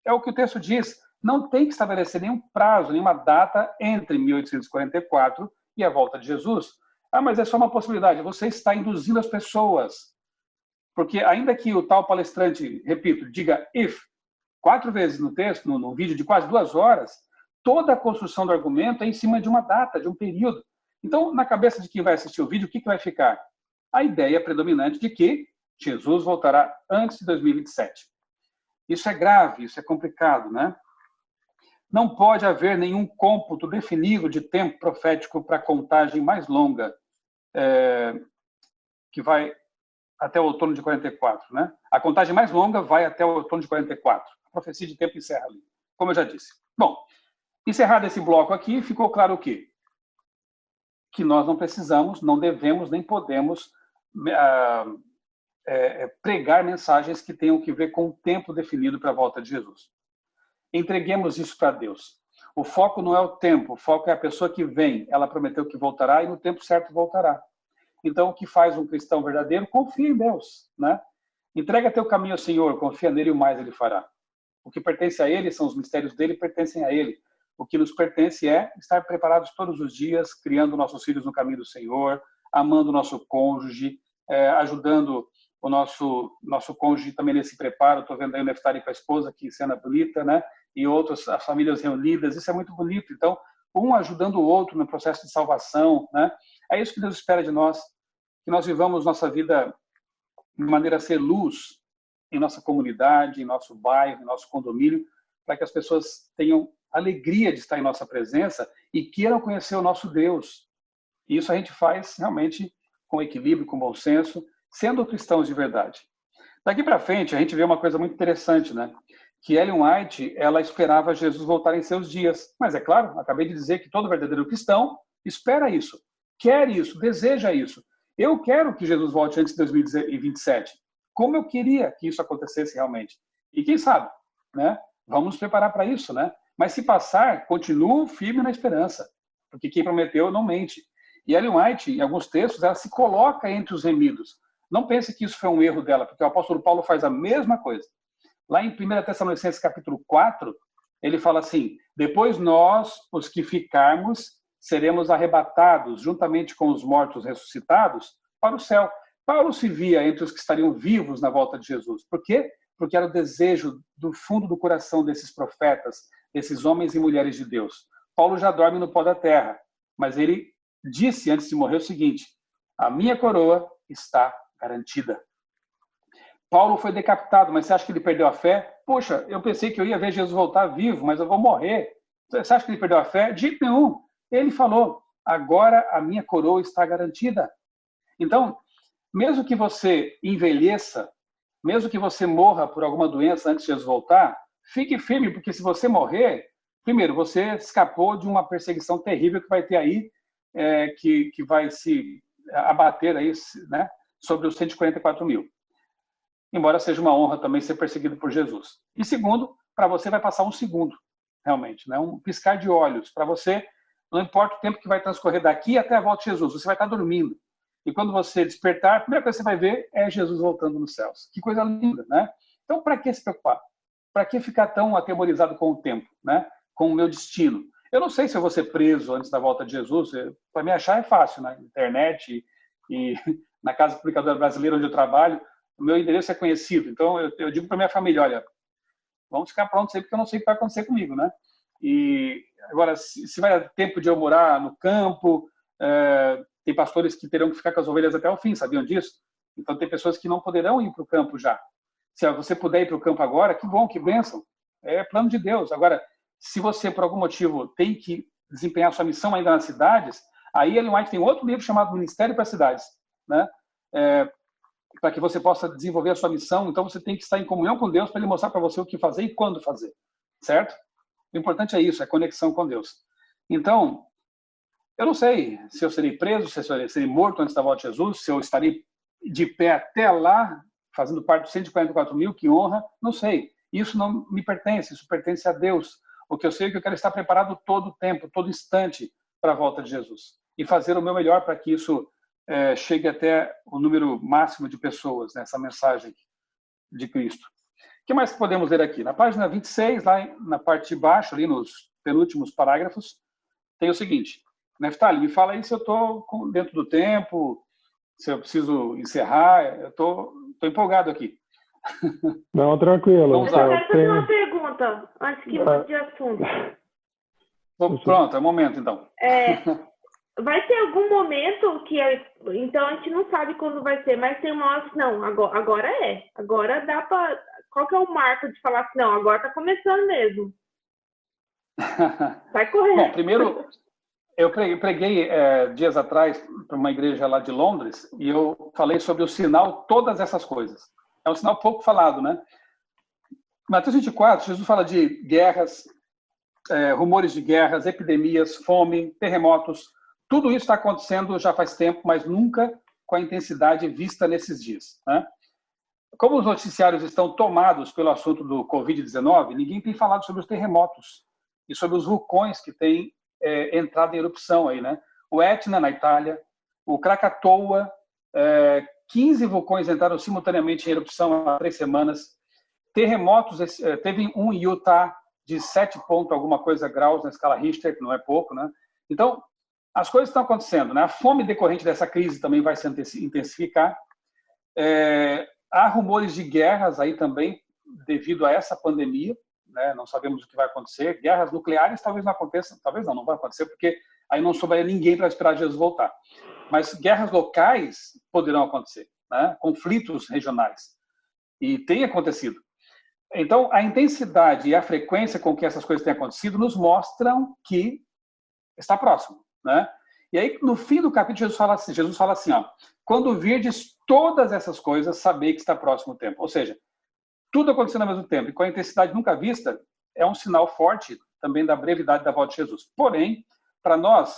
É o que o texto diz. Não tem que estabelecer nenhum prazo, nenhuma data entre 1844 e a volta de Jesus. Ah, mas é só uma possibilidade. Você está induzindo as pessoas. Porque ainda que o tal palestrante, repito, diga if 4 vezes no texto, num vídeo de quase 2 horas, toda a construção do argumento é em cima de uma data, de um período. Então, na cabeça de quem vai assistir o vídeo, o que vai ficar? A ideia predominante de que Jesus voltará antes de 2027. Isso é grave, isso é complicado, né? Não pode haver nenhum cômputo definido de tempo profético para a contagem mais longa, que vai até o outono de 44, né? A contagem mais longa vai até o outono de 44. A profecia de tempo encerra ali, como eu já disse. Bom, encerrado esse bloco aqui, ficou claro o quê? Que nós não precisamos, não devemos, nem podemos pregar mensagens que tenham que ver com o tempo definido para a volta de Jesus. Entreguemos isso para Deus. O foco não é o tempo, o foco é a pessoa que vem. Ela prometeu que voltará e no tempo certo voltará. Então, o que faz um cristão verdadeiro? Confia em Deus, né? Entrega teu caminho ao Senhor, confia nele e o mais ele fará. O que pertence a ele são os mistérios dele, pertencem a ele. O que nos pertence é estar preparados todos os dias, criando nossos filhos no caminho do Senhor, amando o nosso cônjuge, ajudando o nosso cônjuge também nesse preparo. Estou vendo aí o Neftali com a esposa, que cena bonita, né? E outras, as famílias reunidas, isso é muito bonito. Então, um ajudando o outro no processo de salvação, né? É isso que Deus espera de nós, que nós vivamos nossa vida de maneira a ser luz em nossa comunidade, em nosso bairro, em nosso condomínio, para que as pessoas tenham alegria de estar em nossa presença e queiram conhecer o nosso Deus. E isso a gente faz realmente com equilíbrio, com bom senso, sendo cristãos de verdade. Daqui para frente, a gente vê uma coisa muito interessante, né? Que Ellen White, ela esperava Jesus voltar em seus dias. Mas é claro, acabei de dizer que todo verdadeiro cristão espera isso, quer isso, deseja isso. Eu quero que Jesus volte antes de 2027. Como eu queria que isso acontecesse realmente. E quem sabe, né? Vamos nos preparar para isso, né? Mas se passar, continuo firme na esperança, porque quem prometeu não mente. E Ellen White, em alguns textos, ela se coloca entre os remidos. Não pense que isso foi um erro dela, porque o apóstolo Paulo faz a mesma coisa. Lá em 1 Tessalonicenses capítulo 4, ele fala assim, depois nós, os que ficarmos, seremos arrebatados juntamente com os mortos ressuscitados para o céu. Paulo se via entre os que estariam vivos na volta de Jesus. Por quê? Porque era o desejo do fundo do coração desses profetas, desses homens e mulheres de Deus. Paulo já dorme no pó da terra, mas ele disse antes de morrer o seguinte, a minha coroa está garantida. Paulo foi decapitado, mas você acha que ele perdeu a fé? Poxa, eu pensei que eu ia ver Jesus voltar vivo, mas eu vou morrer. Você acha que ele perdeu a fé? De jeito nenhum. Ele falou, agora a minha coroa está garantida. Então, mesmo que você envelheça, mesmo que você morra por alguma doença antes de Jesus voltar, fique firme, porque se você morrer, primeiro, você escapou de uma perseguição terrível que vai ter aí, que vai se abater aí, né, sobre os 144 mil. Embora seja uma honra também ser perseguido por Jesus. E segundo, para você vai passar um segundo, realmente, né, um piscar de olhos. Para você, não importa o tempo que vai transcorrer daqui até a volta de Jesus, você vai estar dormindo. E quando você despertar, a primeira coisa que você vai ver é Jesus voltando nos céus. Que coisa linda, né? Então, para que se preocupar? Para que ficar tão atemorizado com o tempo, né? Com o meu destino? Eu não sei se eu vou ser preso antes da volta de Jesus. Para me achar é fácil, né? Internet e na Casa Publicadora Brasileira, onde eu trabalho, o meu endereço é conhecido. Então, eu digo para minha família, olha, vamos ficar prontos aí, porque eu não sei o que vai acontecer comigo, né? E agora, se vai dar tempo de eu morar no campo, tem pastores que terão que ficar com as ovelhas até o fim, sabiam disso? Então, tem pessoas que não poderão ir para o campo já. Se você puder ir para o campo agora, que bom, que bênção. É plano de Deus. Agora, se você, por algum motivo, tem que desempenhar sua missão ainda nas cidades, aí Ellen White tem outro livro chamado Ministério para as Cidades, né? Para que você possa desenvolver a sua missão. Então, você tem que estar em comunhão com Deus para Ele mostrar para você o que fazer e quando fazer, certo? O importante é isso, é a conexão com Deus. Então, eu não sei se eu serei preso, se eu serei morto antes da volta de Jesus, se eu estarei de pé até lá, fazendo parte dos 144 mil, que honra, não sei. Isso não me pertence, isso pertence a Deus. O que eu sei é que eu quero estar preparado todo o tempo, todo instante para a volta de Jesus. E fazer o meu melhor para que isso chegue até o número máximo de pessoas, nessa mensagem de Cristo. O que mais podemos ler aqui? Na página 26, lá na parte de baixo, ali nos penúltimos parágrafos, tem o seguinte: Neftali, me fala aí se eu estou dentro do tempo, se eu preciso encerrar. Eu estou empolgado aqui. Não, tranquilo. Vamos lá. Eu quero fazer uma pergunta, antes que mude de assunto. Pronto, é o momento, então. Vai ter algum momento que... Então, a gente não sabe quando vai ser, mas tem uma hora que não, agora é. Agora dá para... Qual que é o marco de falar assim, não, agora está começando mesmo? Vai correr. Bom, primeiro... Eu preguei dias atrás para uma igreja lá de Londres e eu falei sobre o sinal todas essas coisas. É um sinal pouco falado, né? Mateus 24, Jesus fala de guerras, rumores de guerras, epidemias, fome, terremotos. Tudo isso está acontecendo já faz tempo, mas nunca com a intensidade vista nesses dias, né? Como os noticiários estão tomados pelo assunto do Covid-19, ninguém tem falado sobre os terremotos e sobre os vulcões que têm entrada em erupção aí, né? O Etna na Itália, o Krakatoa, 15 vulcões entraram simultaneamente em erupção há 3 semanas. Terremotos, teve um em Utah de 7 ponto alguma coisa graus na escala Richter, que não é pouco, né? Então, as coisas estão acontecendo, né? A fome decorrente dessa crise também vai se intensificar. Há rumores de guerras aí também devido a essa pandemia. Né? Não sabemos o que vai acontecer. Guerras nucleares talvez não aconteçam, talvez não vai acontecer, porque aí não sobraria ninguém para esperar Jesus voltar. Mas guerras locais poderão acontecer, né? Conflitos regionais. E tem acontecido. Então, a intensidade e a frequência com que essas coisas têm acontecido nos mostram que está próximo, né? E aí, no fim do capítulo, Jesus fala assim, ó, quando virdes todas essas coisas, sabei que está próximo o tempo. Ou seja, tudo acontecendo ao mesmo tempo e com a intensidade nunca vista, é um sinal forte também da brevidade da volta de Jesus. Porém, para nós,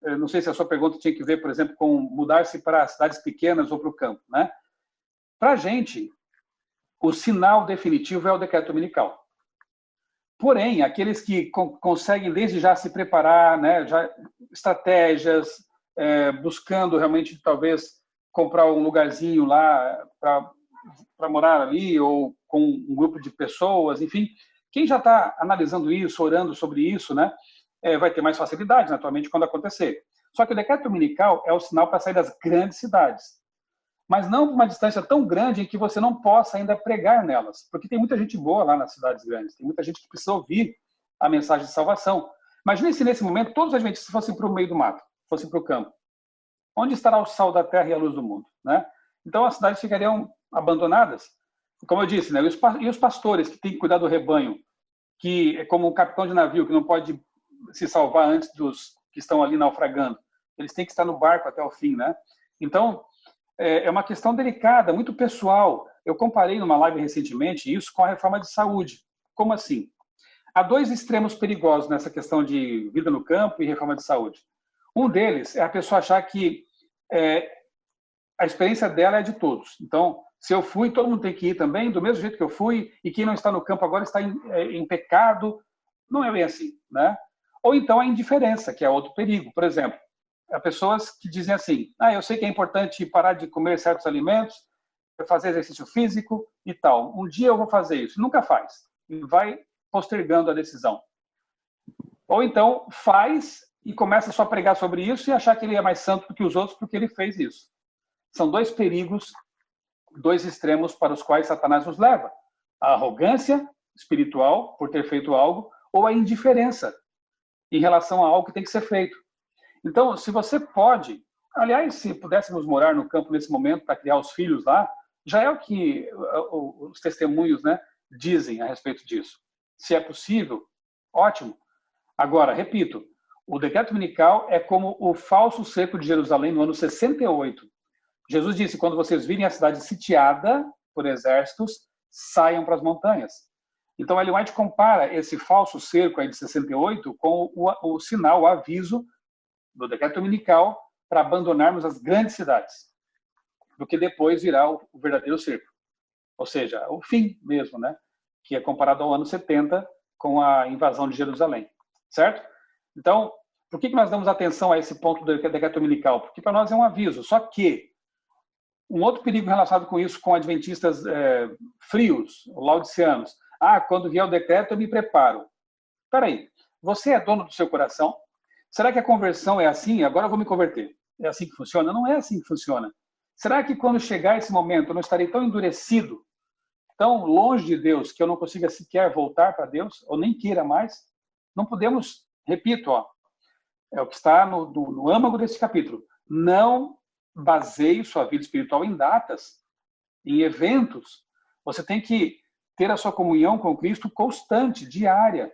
não sei se a sua pergunta tinha que ver, por exemplo, com mudar-se para cidades pequenas ou para o campo, né? Para a gente, o sinal definitivo é o decreto dominical. Porém, aqueles que conseguem desde já se preparar, né, já estratégias, buscando realmente talvez comprar um lugarzinho lá para morar ali, ou com um grupo de pessoas, enfim, quem já está analisando isso, orando sobre isso, né, vai ter mais facilidade, naturalmente, quando acontecer. Só que o decreto dominical é o sinal para sair das grandes cidades, mas não uma distância tão grande em que você não possa ainda pregar nelas, porque tem muita gente boa lá nas cidades grandes, tem muita gente que precisa ouvir a mensagem de salvação. Imagine se nesse momento todos os adventistas fossem para o meio do mato, fossem para o campo. Onde estará o sal da terra e a luz do mundo, né? Então as cidades ficariam abandonadas. Como eu disse, né? E os pastores que têm que cuidar do rebanho, que é como um capitão de navio que não pode se salvar antes dos que estão ali naufragando. Eles têm que estar no barco até o fim, né? Então, é uma questão delicada, muito pessoal. Eu comparei numa live recentemente isso com a reforma de saúde. Como assim? Há 2 extremos perigosos nessa questão de vida no campo e reforma de saúde. Um deles é a pessoa achar que a experiência dela é de todos. Então, se eu fui, todo mundo tem que ir também, do mesmo jeito que eu fui, e quem não está no campo agora está em pecado. Não é bem assim, né? Ou então a indiferença, que é outro perigo. Por exemplo, há pessoas que dizem assim, eu sei que é importante parar de comer certos alimentos, fazer exercício físico e tal. Um dia eu vou fazer isso. Nunca faz. E vai postergando a decisão. Ou então faz e começa só a pregar sobre isso e achar que ele é mais santo do que os outros porque ele fez isso. São 2 perigos, 2 extremos para os quais Satanás nos leva. A arrogância espiritual por ter feito algo ou a indiferença em relação a algo que tem que ser feito. Então, se você pode, aliás, se pudéssemos morar no campo nesse momento para criar os filhos lá, já é o que os testemunhos, né, dizem a respeito disso. Se é possível, Ótimo. Agora, repito, o decreto dominical é como o falso cerco de Jerusalém no ano 68. Jesus disse, quando vocês virem a cidade sitiada por exércitos, saiam para as montanhas. Então, Ellen White compara esse falso cerco aí de 68 com o sinal, o aviso do decreto dominical para abandonarmos as grandes cidades, do que depois virá o verdadeiro cerco. Ou seja, o fim mesmo, né? Que é comparado ao ano 70 com a invasão de Jerusalém, certo? Então, por que nós damos atenção a esse ponto do decreto dominical? Porque para nós é um aviso, só que um outro perigo relacionado com isso, com adventistas frios, laodiceanos. Quando vier o decreto eu me preparo. Espera aí, você é dono do seu coração? Será que a conversão é assim? Agora eu vou me converter. É assim que funciona? Não é assim que funciona. Será que quando chegar esse momento eu não estarei tão endurecido, tão longe de Deus, que eu não consiga sequer voltar para Deus, ou nem queira mais? Não podemos, repito, é o que está no âmago desse capítulo. Não baseie sua vida espiritual em datas, em eventos. Você tem que ter a sua comunhão com Cristo constante, diária,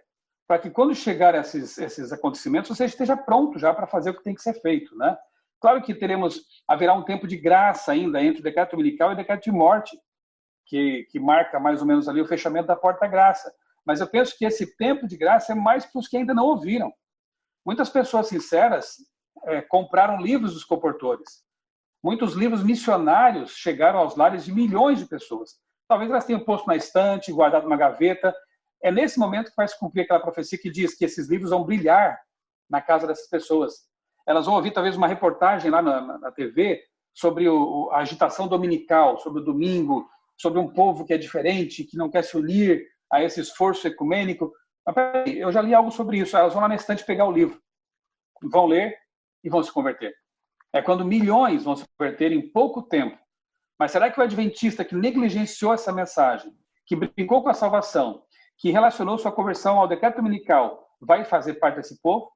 para que quando chegar esses acontecimentos, você esteja pronto já para fazer o que tem que ser feito, né? Claro que haverá um tempo de graça ainda entre o decreto dominical e o decreto de morte, que marca mais ou menos ali o fechamento da porta da graça. Mas eu penso que esse tempo de graça é mais para os que ainda não ouviram. Muitas pessoas sinceras compraram livros dos comportores. Muitos livros missionários chegaram aos lares de milhões de pessoas. Talvez elas tenham posto na estante, guardado numa gaveta. É nesse momento que vai se cumprir aquela profecia que diz que esses livros vão brilhar na casa dessas pessoas. Elas vão ouvir talvez uma reportagem lá na TV sobre a agitação dominical, sobre o domingo, sobre um povo que é diferente, que não quer se unir a esse esforço ecumênico. Mas peraí, eu já li algo sobre isso. Elas vão lá na estante pegar o livro, vão ler e vão se converter. É quando milhões vão se converter em pouco tempo. Mas será que o adventista que negligenciou essa mensagem, que brincou com a salvação, que relacionou sua conversão ao decreto dominical, vai fazer parte desse povo?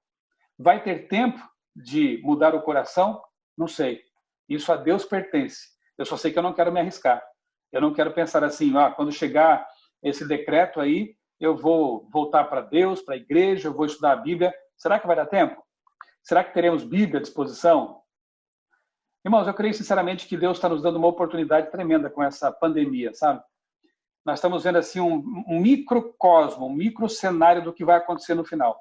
Vai ter tempo de mudar o coração? Não sei. Isso a Deus pertence. Eu só sei que eu não quero me arriscar. Eu não quero pensar assim, quando chegar esse decreto aí, eu vou voltar para Deus, para a igreja, eu vou estudar a Bíblia. Será que vai dar tempo? Será que teremos Bíblia à disposição? Irmãos, eu creio sinceramente que Deus está nos dando uma oportunidade tremenda com essa pandemia, sabe? Nós estamos vendo assim um microcosmo, um microcenário do que vai acontecer no final.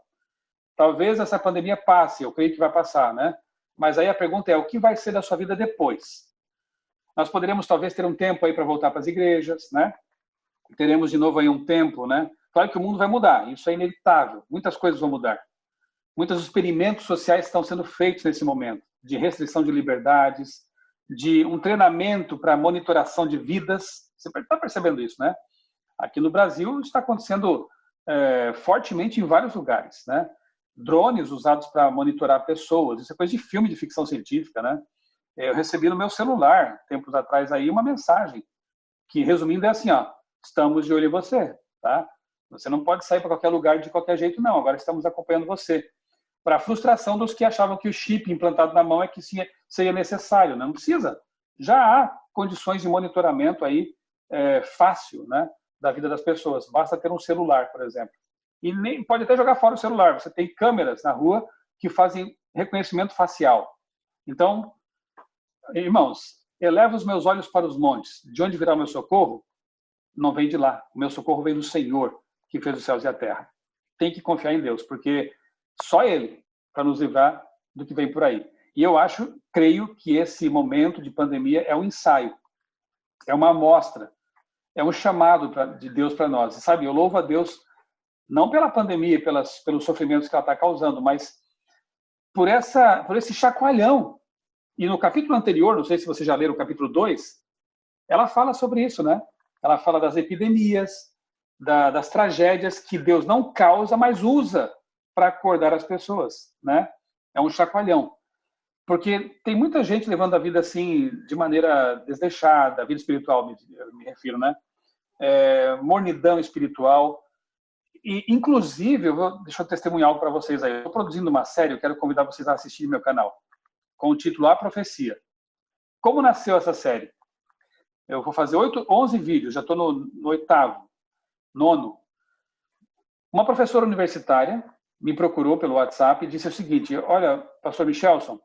Talvez essa pandemia passe, eu creio que vai passar, né? Mas aí a pergunta é, o que vai ser da sua vida depois? Nós poderemos talvez ter um tempo aí para voltar para as igrejas, né? Teremos de novo aí um tempo, né? Claro que o mundo vai mudar, isso é inevitável. Muitas coisas vão mudar. Muitos experimentos sociais estão sendo feitos nesse momento, de restrição de liberdades, de um treinamento para monitoração de vidas. Você está percebendo isso, né? Aqui no Brasil está acontecendo fortemente em vários lugares, né? Drones usados para monitorar pessoas, isso é coisa de filme de ficção científica, né? Eu recebi no meu celular, tempos atrás aí, uma mensagem que, resumindo, é assim, estamos de olho em você, tá? Você não pode sair para qualquer lugar de qualquer jeito, não. Agora estamos acompanhando você. Para a frustração dos que achavam que o chip implantado na mão é que seria necessário, né? Não precisa. Já há condições de monitoramento aí fácil, né, da vida das pessoas. Basta ter um celular, por exemplo. E nem pode até jogar fora o celular. Você tem câmeras na rua que fazem reconhecimento facial. Então, irmãos, elevo os meus olhos para os montes. De onde virá o meu socorro? Não vem de lá. O meu socorro vem do Senhor, que fez os céus e a terra. Tem que confiar em Deus, porque só Ele para nos livrar do que vem por aí. E eu creio que esse momento de pandemia é um ensaio, é uma amostra, é um chamado de Deus para nós. E sabe, eu louvo a Deus não pela pandemia, pelos sofrimentos que ela está causando, mas por esse chacoalhão. E no capítulo anterior, não sei se você já leram o capítulo 2, ela fala sobre isso, né? Ela fala das epidemias, das tragédias que Deus não causa, mas usa para acordar as pessoas, né? É um chacoalhão. Porque tem muita gente levando a vida assim, de maneira desleixada, a vida espiritual, me refiro, né? Mornidão espiritual. E, inclusive, deixa eu testemunhar algo para vocês aí. Eu estou produzindo uma série, eu quero convidar vocês a assistir meu canal, com o título A Profecia. Como nasceu essa série? Eu vou fazer 11 vídeos, já estou no 8º, 9º. Uma professora universitária me procurou pelo WhatsApp e disse o seguinte: olha, pastor Michelson,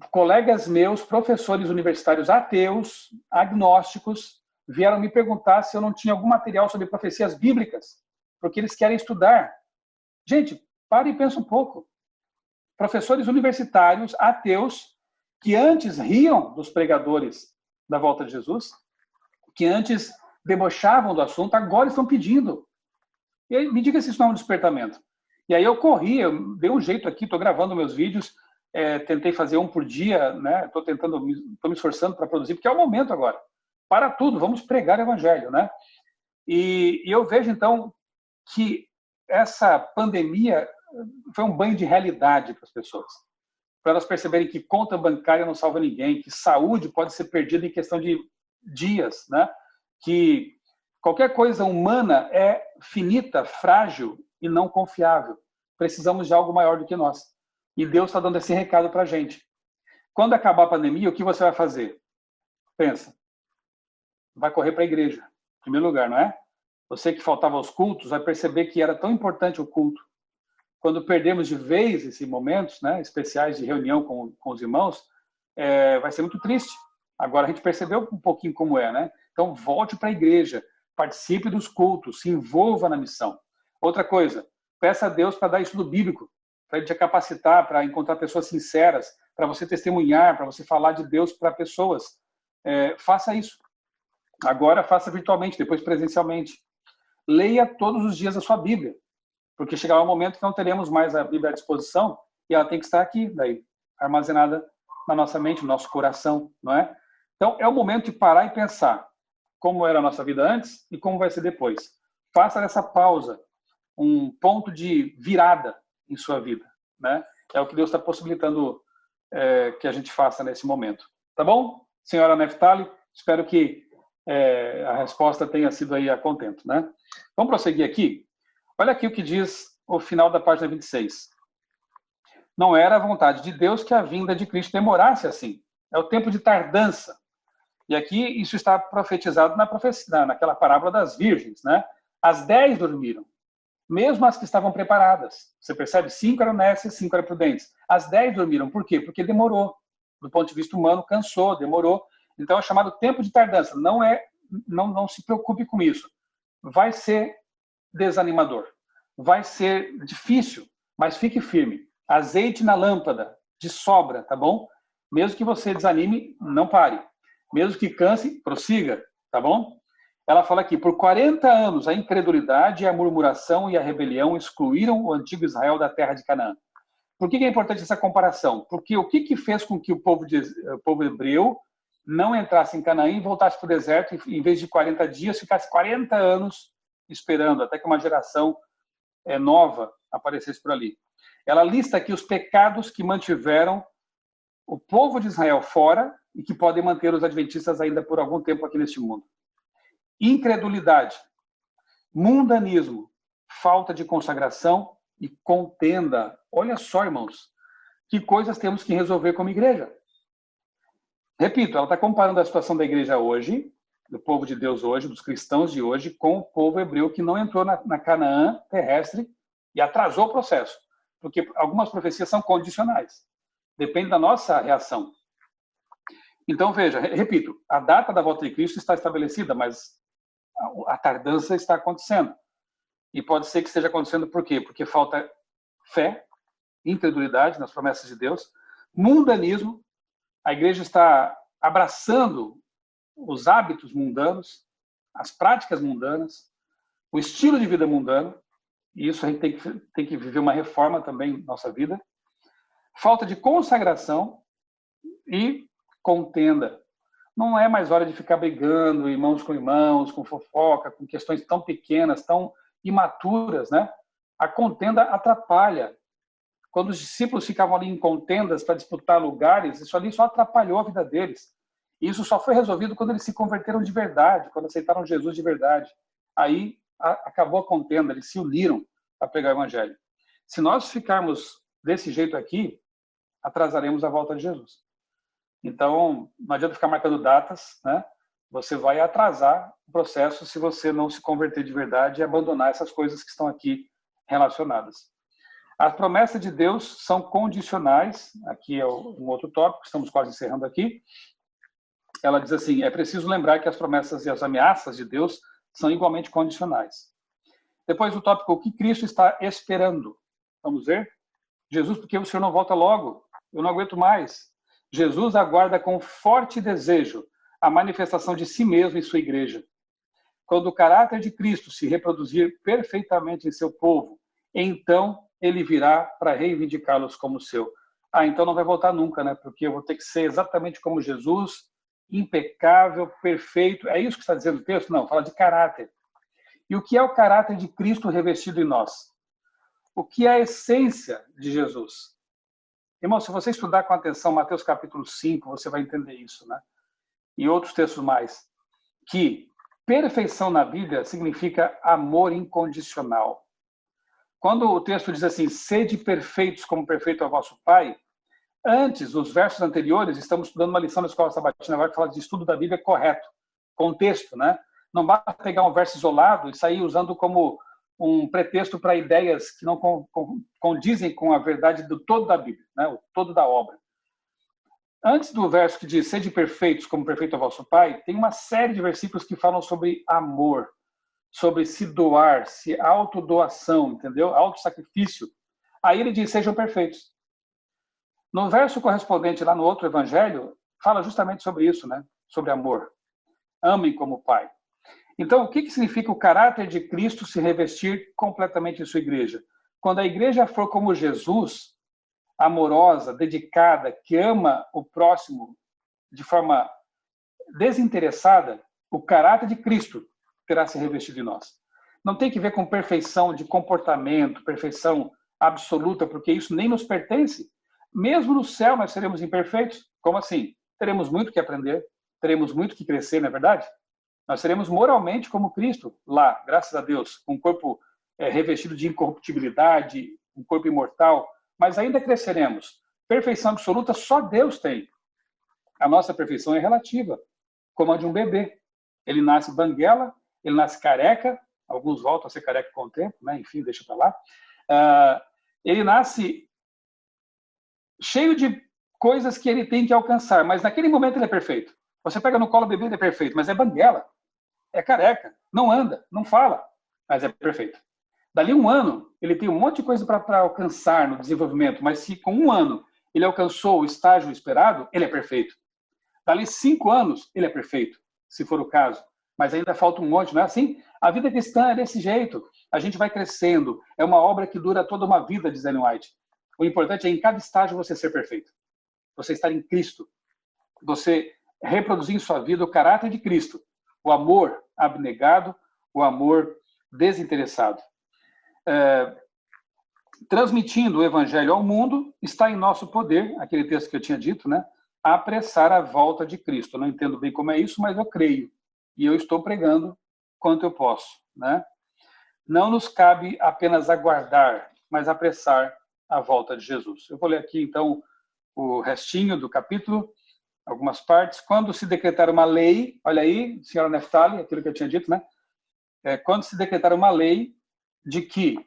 colegas meus, professores universitários ateus, agnósticos, vieram me perguntar se eu não tinha algum material sobre profecias bíblicas, porque eles querem estudar. Gente, pare e pensa um pouco. Professores universitários, ateus, que antes riam dos pregadores da volta de Jesus, que antes debochavam do assunto, agora estão pedindo. E aí, me diga se isso não é um despertamento. E aí eu corri, eu dei um jeito aqui, estou gravando meus vídeos, tentei fazer um por dia, né? Estou me esforçando para produzir, porque é o momento agora. Para tudo, vamos pregar o evangelho, né? E eu vejo, então, que essa pandemia foi um banho de realidade para as pessoas. Para elas perceberem que conta bancária não salva ninguém, que saúde pode ser perdida em questão de dias, né? Que qualquer coisa humana é finita, frágil e não confiável. Precisamos de algo maior do que nós. E Deus está dando esse recado para a gente. Quando acabar a pandemia, o que você vai fazer? Pensa. Vai correr para a igreja, em primeiro lugar, não é? Você que faltava aos cultos vai perceber que era tão importante o culto. Quando perdemos de vez esses momentos, né, especiais de reunião com os irmãos, vai ser muito triste. Agora a gente percebeu um pouquinho como é, né? Então volte para a igreja, participe dos cultos, se envolva na missão. Outra coisa, peça a Deus para dar estudo bíblico, para Ele te capacitar, para encontrar pessoas sinceras, para você testemunhar, para você falar de Deus para pessoas. Faça isso. Agora faça virtualmente, depois presencialmente. Leia todos os dias a sua Bíblia, porque chegará um momento que não teremos mais a Bíblia à disposição e ela tem que estar aqui, daí, armazenada na nossa mente, no nosso coração, não é? Então, é o momento de parar e pensar como era a nossa vida antes e como vai ser depois. Faça dessa pausa um ponto de virada em sua vida, né? É o que Deus está possibilitando que a gente faça nesse momento. Tá bom? Senhora Neftali, espero que a resposta tenha sido aí a contento, né? Vamos prosseguir aqui. Olha aqui o que diz o final da página 26. Não era a vontade de Deus que a vinda de Cristo demorasse assim. É o tempo de tardança. E aqui isso está profetizado naquela parábola das virgens, né? As 10 dormiram, mesmo as que estavam preparadas. Você percebe? 5 eram nécias, 5 eram prudentes. As 10 dormiram. Por quê? Porque demorou. Do ponto de vista humano, cansou, demorou. Então é chamado tempo de tardança. Não se preocupe com isso. Vai ser desanimador. Vai ser difícil, mas fique firme. Azeite na lâmpada, de sobra, tá bom? Mesmo que você desanime, não pare. Mesmo que canse, prossiga, tá bom? Ela fala aqui, por 40 anos a incredulidade, a murmuração e a rebelião excluíram o antigo Israel da terra de Canaã. Por que é importante essa comparação? Porque o que fez com que o povo hebreu não entrasse em Canaã e voltasse para o deserto, e, em vez de 40 dias, ficasse 40 anos esperando, até que uma geração nova aparecesse por ali. Ela lista aqui os pecados que mantiveram o povo de Israel fora e que podem manter os adventistas ainda por algum tempo aqui neste mundo. Incredulidade, mundanismo, falta de consagração e contenda. Olha só, irmãos, que coisas temos que resolver como igreja. Repito, ela está comparando a situação da igreja hoje, do povo de Deus hoje, dos cristãos de hoje, com o povo hebreu que não entrou na Canaã terrestre e atrasou o processo. Porque algumas profecias são condicionais. Depende da nossa reação. Então, veja, repito, a data da volta de Cristo está estabelecida, mas a tardança está acontecendo. E pode ser que esteja acontecendo por quê? Porque falta fé, incredulidade nas promessas de Deus, mundanismo, a igreja está abraçando os hábitos mundanos, as práticas mundanas, o estilo de vida mundano, e isso a gente tem que viver uma reforma também na nossa vida. Falta de consagração e contenda. Não é mais hora de ficar brigando, irmãos, com fofoca, com questões tão pequenas, tão imaturas, né? A contenda atrapalha. Quando os discípulos ficavam ali em contendas para disputar lugares, isso ali só atrapalhou a vida deles. E isso só foi resolvido quando eles se converteram de verdade, quando aceitaram Jesus de verdade. Aí acabou a contenda, eles se uniram para pregar o evangelho. Se nós ficarmos desse jeito aqui, atrasaremos a volta de Jesus. Então, não adianta ficar marcando datas, né? Você vai atrasar o processo se você não se converter de verdade e abandonar essas coisas que estão aqui relacionadas. As promessas de Deus são condicionais. Aqui é um outro tópico, estamos quase encerrando aqui. Ela diz assim, é preciso lembrar que as promessas e as ameaças de Deus são igualmente condicionais. Depois o tópico, o que Cristo está esperando? Vamos ver? Jesus, porque o Senhor não volta logo? Eu não aguento mais. Jesus aguarda com forte desejo a manifestação de si mesmo em sua igreja. Quando o caráter de Cristo se reproduzir perfeitamente em seu povo, então ele virá para reivindicá-los como seu. Então não vai voltar nunca, né? Porque eu vou ter que ser exatamente como Jesus, impecável, perfeito. É isso que está dizendo o texto? Não, fala de caráter. E o que é o caráter de Cristo revestido em nós? O que é a essência de Jesus? Irmão, se você estudar com atenção Mateus capítulo 5, você vai entender isso, né? E outros textos mais. Que perfeição na Bíblia significa amor incondicional. Quando o texto diz assim, sede perfeitos como perfeito é o vosso Pai, antes, os versos anteriores, estamos estudando uma lição da Escola Sabatina agora que fala de estudo da Bíblia correto, contexto, né? Não basta pegar um verso isolado e sair usando como um pretexto para ideias que não condizem com a verdade do todo da Bíblia, né? O todo da obra. Antes do verso que diz, sede perfeitos como perfeito é o vosso Pai, tem uma série de versículos que falam sobre amor, sobre se doar, se autodoação, entendeu? Autossacrifício. Aí ele diz, sejam perfeitos. No verso correspondente lá no outro evangelho, fala justamente sobre isso, né? Sobre amor. Amem como Pai. Então, o que significa o caráter de Cristo se revestir completamente em sua igreja? Quando a igreja for como Jesus, amorosa, dedicada, que ama o próximo de forma desinteressada, o caráter de Cristo terá se revestido em nós. Não tem que ver com perfeição de comportamento, perfeição absoluta, porque isso nem nos pertence. Mesmo no céu nós seremos imperfeitos. Como assim? Teremos muito que aprender, teremos muito que crescer, não é verdade? Nós seremos moralmente como Cristo lá, graças a Deus, com um corpo revestido de incorruptibilidade, um corpo imortal, mas ainda cresceremos. Perfeição absoluta só Deus tem. A nossa perfeição é relativa, como a de um bebê. Ele nasce banguela, ele nasce careca, alguns voltam a ser careca com o tempo, né? Enfim, deixa para lá. Ele nasce cheio de coisas que ele tem que alcançar, mas naquele momento ele é perfeito. Você pega no colo o bebê, ele é perfeito, mas é banguela, é careca, não anda, não fala, mas é perfeito. Dali um ano, ele tem um monte de coisa para alcançar no desenvolvimento, mas se com um ano ele alcançou o estágio esperado, ele é perfeito. Dali 5 anos, ele é perfeito, se for o caso. Mas ainda falta um monte, não é assim? A vida cristã é desse jeito. A gente vai crescendo. É uma obra que dura toda uma vida, diz Ellen White. O importante é, em cada estágio, você ser perfeito. Você estar em Cristo. Você reproduzir em sua vida o caráter de Cristo. O amor abnegado, o amor desinteressado. Transmitindo o evangelho ao mundo, está em nosso poder, aquele texto que eu tinha dito, né? Apressar a volta de Cristo. Eu não entendo bem como é isso, mas eu creio. E eu estou pregando quanto eu posso, né? Não nos cabe apenas aguardar, mas apressar a volta de Jesus. Eu vou ler aqui, então, o restinho do capítulo, algumas partes. Quando se decretar uma lei, olha aí, senhora Neftali, aquilo que eu tinha dito, né? Quando se decretar uma lei de que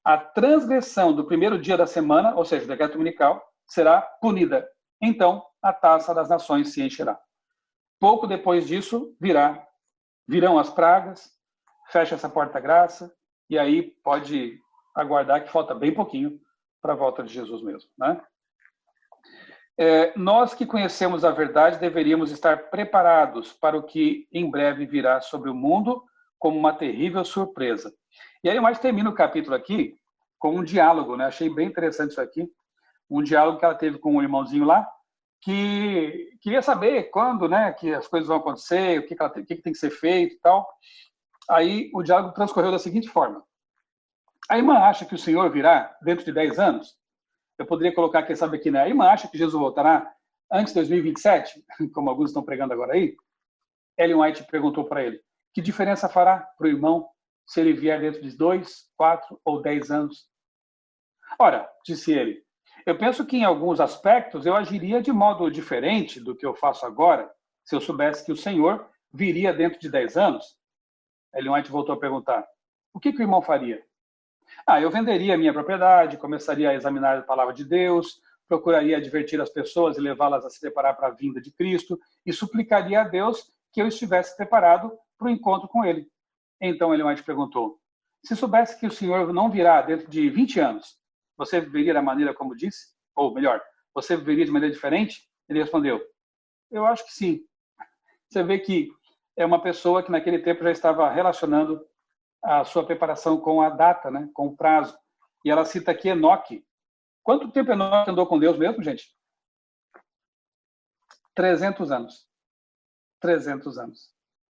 a transgressão do primeiro dia da semana, ou seja, o decreto dominical, será punida. Então, a taça das nações se encherá. Pouco depois disso, virão as pragas, fecha essa porta-graça, e aí pode aguardar que falta bem pouquinho para a volta de Jesus mesmo, né? Nós que conhecemos a verdade deveríamos estar preparados para o que em breve virá sobre o mundo como uma terrível surpresa. E aí, mais termina o capítulo aqui com um diálogo, né? Achei bem interessante isso aqui. Um diálogo que ela teve com um irmãozinho lá, que queria saber quando, né, que as coisas vão acontecer, o que tem que ser feito e tal. Aí o diálogo transcorreu da seguinte forma. A irmã acha que o Senhor virá dentro de 10 anos? Eu poderia colocar, quem sabe aqui, né? A irmã acha que Jesus voltará antes de 2027, como alguns estão pregando agora aí? Ellen White perguntou para ele, que diferença fará para o irmão se ele vier dentro de 2, 4 ou 10 anos? Ora, disse ele, eu penso que em alguns aspectos eu agiria de modo diferente do que eu faço agora, se eu soubesse que o Senhor viria dentro de 10 anos. Ellen White voltou a perguntar, o que o irmão faria? Eu venderia a minha propriedade, começaria a examinar a palavra de Deus, procuraria advertir as pessoas e levá-las a se preparar para a vinda de Cristo e suplicaria a Deus que eu estivesse preparado para o encontro com Ele. Então Ellen White perguntou, se soubesse que o Senhor não virá dentro de 20 anos, você viveria da maneira como disse? Ou melhor, você viveria de maneira diferente? Ele respondeu, eu acho que sim. Você vê que é uma pessoa que naquele tempo já estava relacionando a sua preparação com a data, né, com o prazo. E ela cita aqui Enoque. Quanto tempo Enoque andou com Deus mesmo, gente? 300 anos. 300 anos.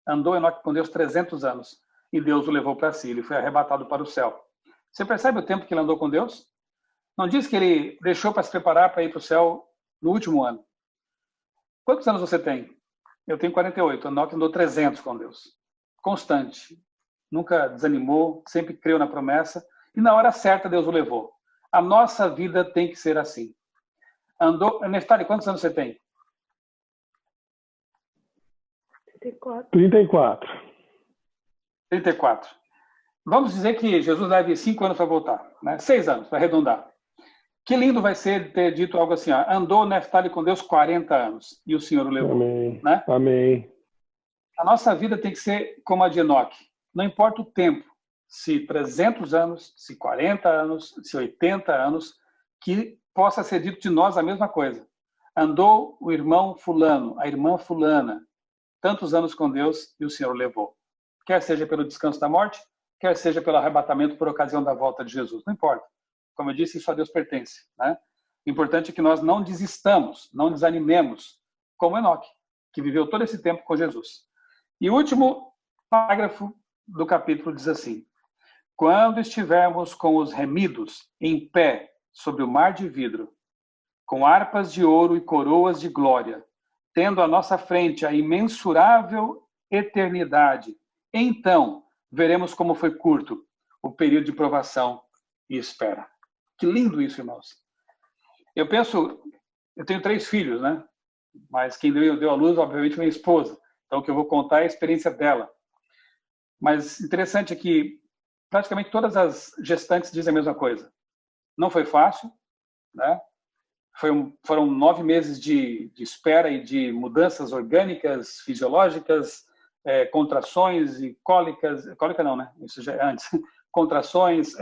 Andou Enoque com Deus 300 anos. E Deus o levou para si. Ele foi arrebatado para o céu. Você percebe o tempo que ele andou com Deus? Não diz que ele deixou para se preparar para ir para o céu no último ano. Quantos anos você tem? Eu tenho 48. Enoque andou 300 com Deus. Constante. Nunca desanimou, sempre creu na promessa. E na hora certa Deus o levou. A nossa vida tem que ser assim. Neftali, quantos anos você tem? 34. 34. Vamos dizer que Jesus leve 5 anos para voltar, né? 6 anos, para arredondar. Que lindo vai ser ter dito algo assim, andou Neftali com Deus 40 anos e o Senhor o levou. Amém. Né? Amém. A nossa vida tem que ser como a de Enoque. Não importa o tempo, se 300 anos, se 40 anos, se 80 anos, que possa ser dito de nós a mesma coisa. Andou o irmão fulano, a irmã fulana, tantos anos com Deus e o Senhor o levou. Quer seja pelo descanso da morte, quer seja pelo arrebatamento por ocasião da volta de Jesus. Não importa. Como eu disse, isso a Deus pertence. Né? O importante é que nós não desistamos, não desanimemos, como Enoque, que viveu todo esse tempo com Jesus. E o último parágrafo do capítulo diz assim, quando estivermos com os remidos em pé sobre o mar de vidro, com harpas de ouro e coroas de glória, tendo à nossa frente a imensurável eternidade, então veremos como foi curto o período de provação e espera. Que lindo isso, irmãos. Eu tenho 3 filhos, né? Mas quem deu à luz, obviamente, minha esposa. Então, o que eu vou contar é a experiência dela. Mas interessante é que praticamente todas as gestantes dizem a mesma coisa. Não foi fácil, né? Foram 9 meses de espera e de mudanças orgânicas, fisiológicas, contrações e cólicas. Cólica não, né? Isso já é antes. Contrações,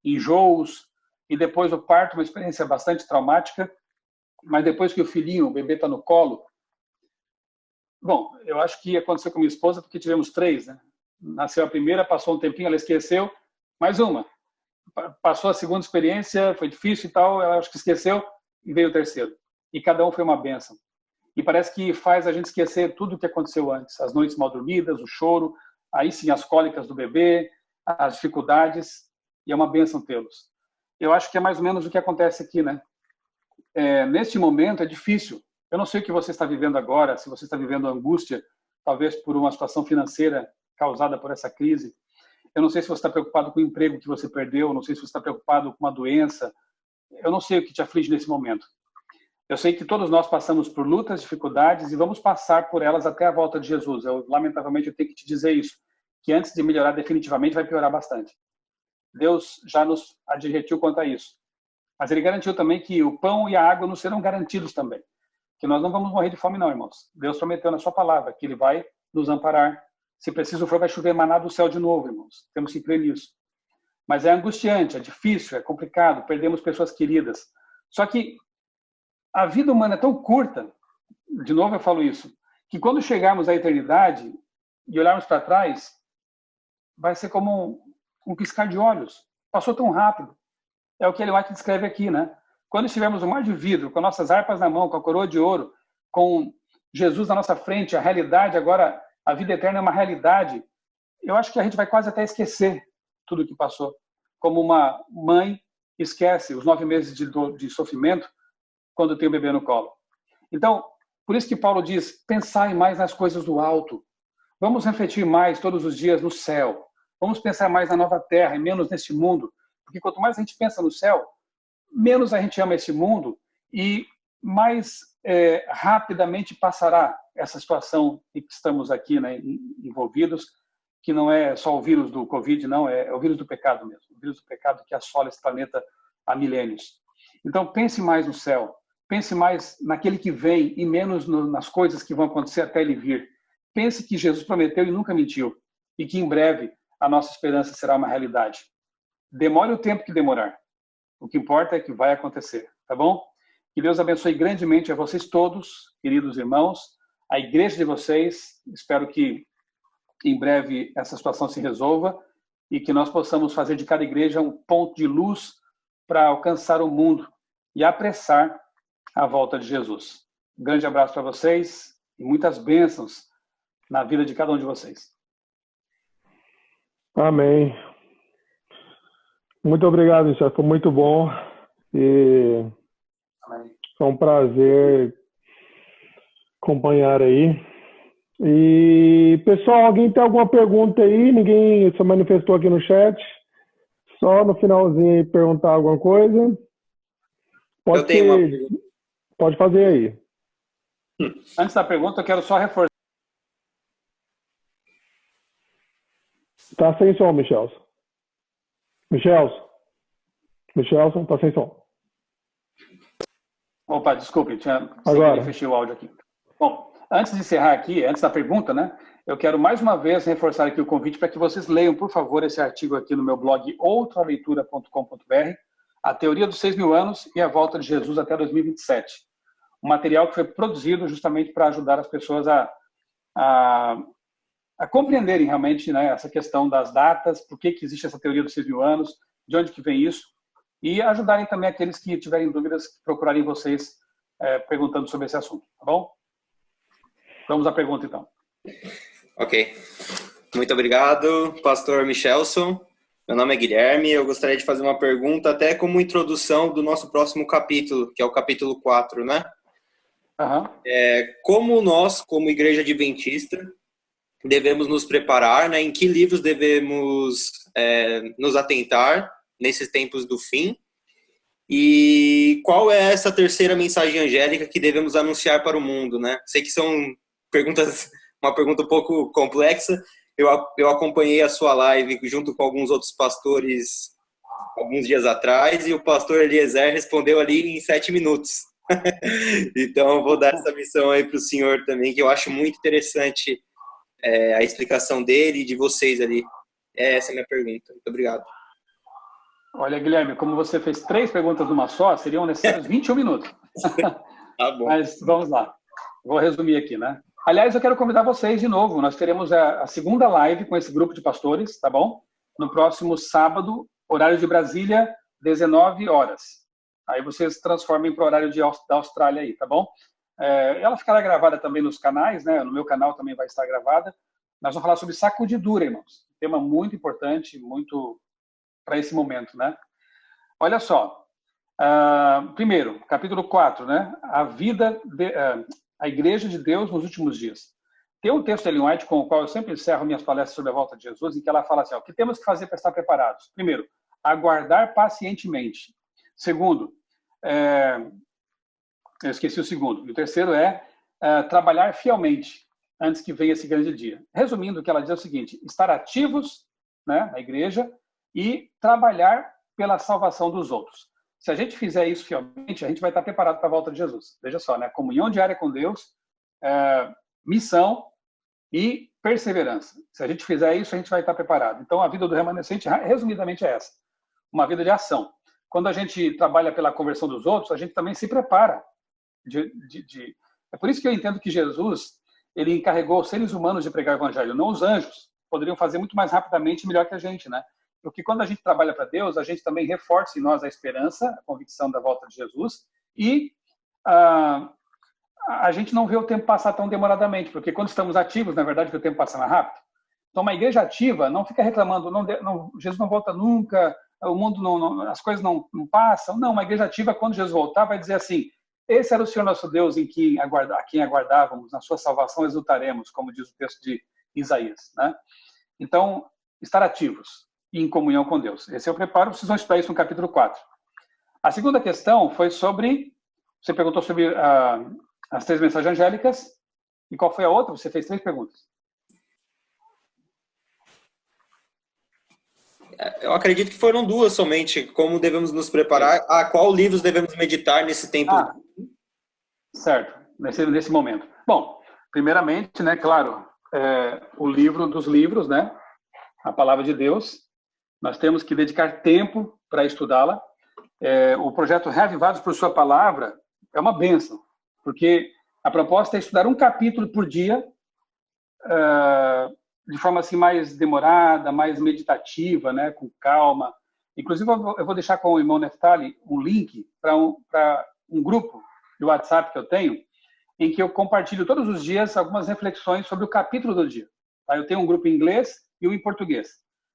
enjoos, e depois o parto, uma experiência bastante traumática. Mas depois que o bebê está no colo... Bom, eu acho que aconteceu com minha esposa porque tivemos 3, né? Nasceu a primeira, passou um tempinho, ela esqueceu, mais uma. Passou a segunda experiência, foi difícil e tal, ela acho que esqueceu e veio o terceiro. E cada um foi uma bênção. E parece que faz a gente esquecer tudo o que aconteceu antes. As noites mal dormidas, o choro, aí sim as cólicas do bebê, as dificuldades, e é uma bênção tê-los. Eu acho que é mais ou menos o que acontece aqui, né? Neste momento é difícil. Eu não sei o que você está vivendo agora, se você está vivendo angústia, talvez por uma situação financeira causada por essa crise. Eu não sei se você está preocupado com o emprego que você perdeu, eu não sei se você está preocupado com uma doença. Eu não sei o que te aflige nesse momento. Eu sei que todos nós passamos por lutas, dificuldades e vamos passar por elas até a volta de Jesus. Lamentavelmente, eu tenho que te dizer isso, que antes de melhorar definitivamente vai piorar bastante. Deus já nos advertiu quanto a isso. Mas Ele garantiu também que o pão e a água nos serão garantidos também. Que nós não vamos morrer de fome não, irmãos. Deus prometeu na sua palavra que Ele vai nos amparar. Se preciso for, vai chover maná do céu de novo, irmãos. Temos que crer nisso. Mas é angustiante, é difícil, é complicado, perdemos pessoas queridas. Só que a vida humana é tão curta, de novo eu falo isso, que quando chegarmos à eternidade e olharmos para trás, vai ser como um piscar de olhos. Passou tão rápido. É o que Ellen White descreve aqui, né? Quando estivermos no mar de vidro, com nossas harpas na mão, com a coroa de ouro, com Jesus na nossa frente, a realidade agora, a vida eterna é uma realidade, eu acho que a gente vai quase até esquecer tudo o que passou. Como uma mãe esquece os 9 meses de sofrimento quando tem o bebê no colo. Então, por isso que Paulo diz, pensai mais nas coisas do alto. Vamos refletir mais todos os dias no céu. Vamos pensar mais na nova terra e menos neste mundo. Porque quanto mais a gente pensa no céu, menos a gente ama esse mundo e mais rapidamente passará essa situação em que estamos aqui, né, envolvidos, que não é só o vírus do Covid, não, é o vírus do pecado mesmo, o vírus do pecado que assola esse planeta há milênios. Então, pense mais no céu, pense mais naquele que vem e menos nas coisas que vão acontecer até ele vir. Pense que Jesus prometeu e nunca mentiu, e que em breve a nossa esperança será uma realidade. Demore o tempo que demorar. O que importa é que vai acontecer, tá bom? Que Deus abençoe grandemente a vocês todos, queridos irmãos, a igreja de vocês. Espero que em breve essa situação se resolva e que nós possamos fazer de cada igreja um ponto de luz para alcançar o mundo e apressar a volta de Jesus. Um grande abraço para vocês e muitas bênçãos na vida de cada um de vocês. Amém. Muito obrigado, Michel. Foi muito bom e Amém. foi um prazer acompanhar aí. E, pessoal, alguém tem alguma pergunta aí? Ninguém se manifestou aqui no chat? Só no finalzinho aí perguntar alguma coisa? Eu tenho uma pergunta. Pode fazer aí. Antes da pergunta, eu quero só reforçar. Tá sem som, Michelson. Michelson, tá sem som. Opa, desculpe, Agora. fechei o áudio aqui. Bom, antes de encerrar aqui, antes da pergunta, né, eu quero mais uma vez reforçar aqui o convite para que vocês leiam, por favor, esse artigo aqui no meu blog outraleitura.com.br, A Teoria dos 6.000 Anos e a Volta de Jesus até 2027. Um material que foi produzido justamente para ajudar as pessoas a compreenderem realmente, né, essa questão das datas, por que existe essa teoria dos 6.000 anos, de onde que vem isso, e ajudarem também aqueles que tiverem dúvidas, procurarem vocês perguntando sobre esse assunto, tá bom? Vamos à pergunta, então. Ok. Muito obrigado, pastor Michelson. Meu nome é Guilherme, eu gostaria de fazer uma pergunta até como introdução do nosso próximo capítulo, que é o capítulo 4, né? Uhum. Como nós, como igreja adventista, devemos nos preparar, né? Em que livros devemos nos atentar nesses tempos do fim? E qual é essa terceira mensagem angélica que devemos anunciar para o mundo, né? Sei que são uma pergunta um pouco complexa. Eu acompanhei a sua live junto com alguns outros pastores alguns dias atrás e o pastor Eliezer respondeu ali em 7 minutos. Então, eu vou dar essa missão aí para o senhor também, que eu acho muito interessante a explicação dele e de vocês ali. Essa é a minha pergunta. Muito obrigado. Olha, Guilherme, como você fez 3 perguntas numa só, seriam necessários 21 minutos. Tá bom. Mas vamos lá. Vou resumir aqui, né? Aliás, eu quero convidar vocês de novo. Nós teremos a segunda live com esse grupo de pastores, tá bom? No próximo sábado, horário de Brasília, 19 horas. Aí vocês transformem para o horário da Austrália aí, tá bom? Ela ficará gravada também nos canais, né? No meu canal também vai estar gravada. Nós vamos falar sobre sacudidura, irmãos. Tema muito importante, muito para esse momento, né? Olha só. Primeiro, capítulo 4, né? A Igreja de Deus nos últimos dias. Tem um texto de Ellen White com o qual eu sempre encerro minhas palestras sobre a volta de Jesus, em que ela fala assim, o que temos que fazer para estar preparados? Primeiro, aguardar pacientemente. Segundo, eu esqueci o segundo. E o terceiro trabalhar fielmente antes que venha esse grande dia. Resumindo, o que ela diz é o seguinte, estar ativos, né, na igreja e trabalhar pela salvação dos outros. Se a gente fizer isso fielmente, a gente vai estar preparado para a volta de Jesus. Veja só, né? Comunhão diária com Deus, missão e perseverança. Se a gente fizer isso, a gente vai estar preparado. Então, a vida do remanescente, resumidamente, é essa. Uma vida de ação. Quando a gente trabalha pela conversão dos outros, a gente também se prepara. É por isso que eu entendo que Jesus, ele encarregou os seres humanos de pregar o evangelho, não os anjos. Poderiam fazer muito mais rapidamente e melhor que a gente, né? Porque quando a gente trabalha para Deus, a gente também reforça em nós a esperança, a convicção da volta de Jesus e a gente não vê o tempo passar tão demoradamente, porque quando estamos ativos, na verdade, o tempo passa mais rápido. Então, uma igreja ativa não fica reclamando, Jesus não volta nunca, o mundo as coisas não passam. Não, uma igreja ativa, quando Jesus voltar, vai dizer assim, esse era o Senhor nosso Deus a quem aguardávamos, na sua salvação exultaremos, como diz o texto de Isaías, né? Então, estar ativos e em comunhão com Deus. Esse é o preparo, vocês vão estudar isso no capítulo 4. A segunda questão foi sobre, você perguntou sobre as 3 mensagens angélicas, e qual foi a outra? Você fez 3 perguntas. Eu acredito que foram duas somente. Como devemos nos preparar? Qual livros devemos meditar nesse tempo? Certo, nesse momento. Bom, primeiramente, né, claro, o livro dos livros, né, a palavra de Deus. Nós temos que dedicar tempo para estudá-la. O projeto Reavivados por Sua Palavra é uma bênção, porque a proposta é estudar um capítulo por dia, de forma assim mais demorada, mais meditativa, né, com calma. Inclusive, eu vou deixar com o irmão Neftali um link para um grupo de WhatsApp que eu tenho, em que eu compartilho todos os dias algumas reflexões sobre o capítulo do dia. Tá? Eu tenho um grupo em inglês e um em português.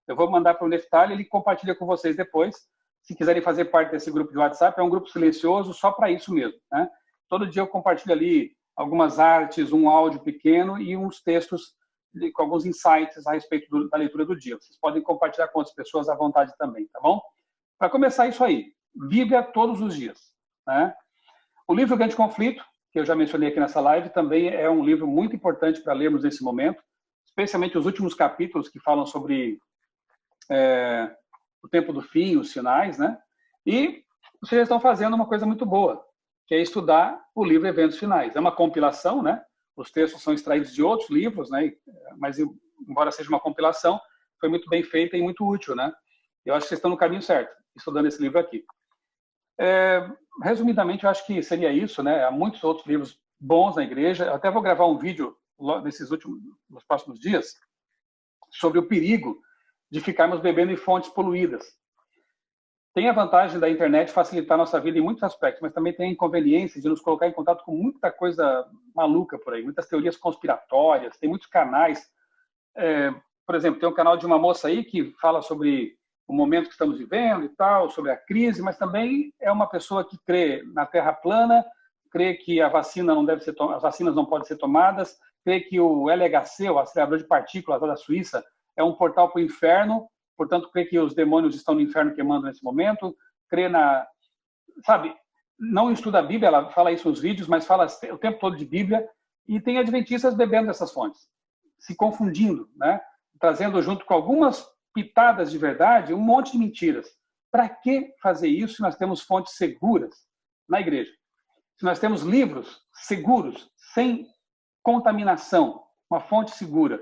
Eu vou mandar para o Neftali, ele compartilha com vocês depois. Se quiserem fazer parte desse grupo de WhatsApp, é um grupo silencioso só para isso mesmo. Né? Todo dia eu compartilho ali algumas artes, um áudio pequeno e uns textos com alguns insights a respeito da leitura do dia. Vocês podem compartilhar com outras pessoas à vontade também, tá bom? Para começar isso aí, Bíblia todos os dias. Né? O livro Grande Conflito, que eu já mencionei aqui nessa live, também é um livro muito importante para lermos nesse momento, especialmente os últimos capítulos que falam sobre o tempo do fim, os sinais, né? E vocês estão fazendo uma coisa muito boa, que é estudar o livro Eventos Finais. É uma compilação, né? Os textos são extraídos de outros livros, né? Mas, embora seja uma compilação, foi muito bem feita e muito útil, né? Eu acho que vocês estão no caminho certo, estudando esse livro aqui. Resumidamente, eu acho que seria isso, né? Há muitos outros livros bons na igreja. Eu até vou gravar um vídeo nos próximos dias sobre o perigo de ficarmos bebendo em fontes poluídas. Tem a vantagem da internet facilitar a nossa vida em muitos aspectos, mas também tem a inconveniência de nos colocar em contato com muita coisa maluca por aí, muitas teorias conspiratórias, tem muitos canais. Por exemplo, tem um canal de uma moça aí que fala sobre o momento que estamos vivendo e tal, sobre a crise, mas também é uma pessoa que crê na Terra plana, crê que as vacinas não podem ser tomadas, crê que o LHC, o acelerador de partículas lá da Suíça, é um portal para o inferno, portanto, crê que os demônios estão no inferno queimando nesse momento, crê sabe, não estuda a Bíblia, ela fala isso nos vídeos, mas fala o tempo todo de Bíblia, e tem adventistas bebendo dessas fontes, se confundindo, né? Trazendo junto com algumas pitadas de verdade um monte de mentiras. Para que fazer isso se nós temos fontes seguras na igreja? Se nós temos livros seguros, sem contaminação, uma fonte segura.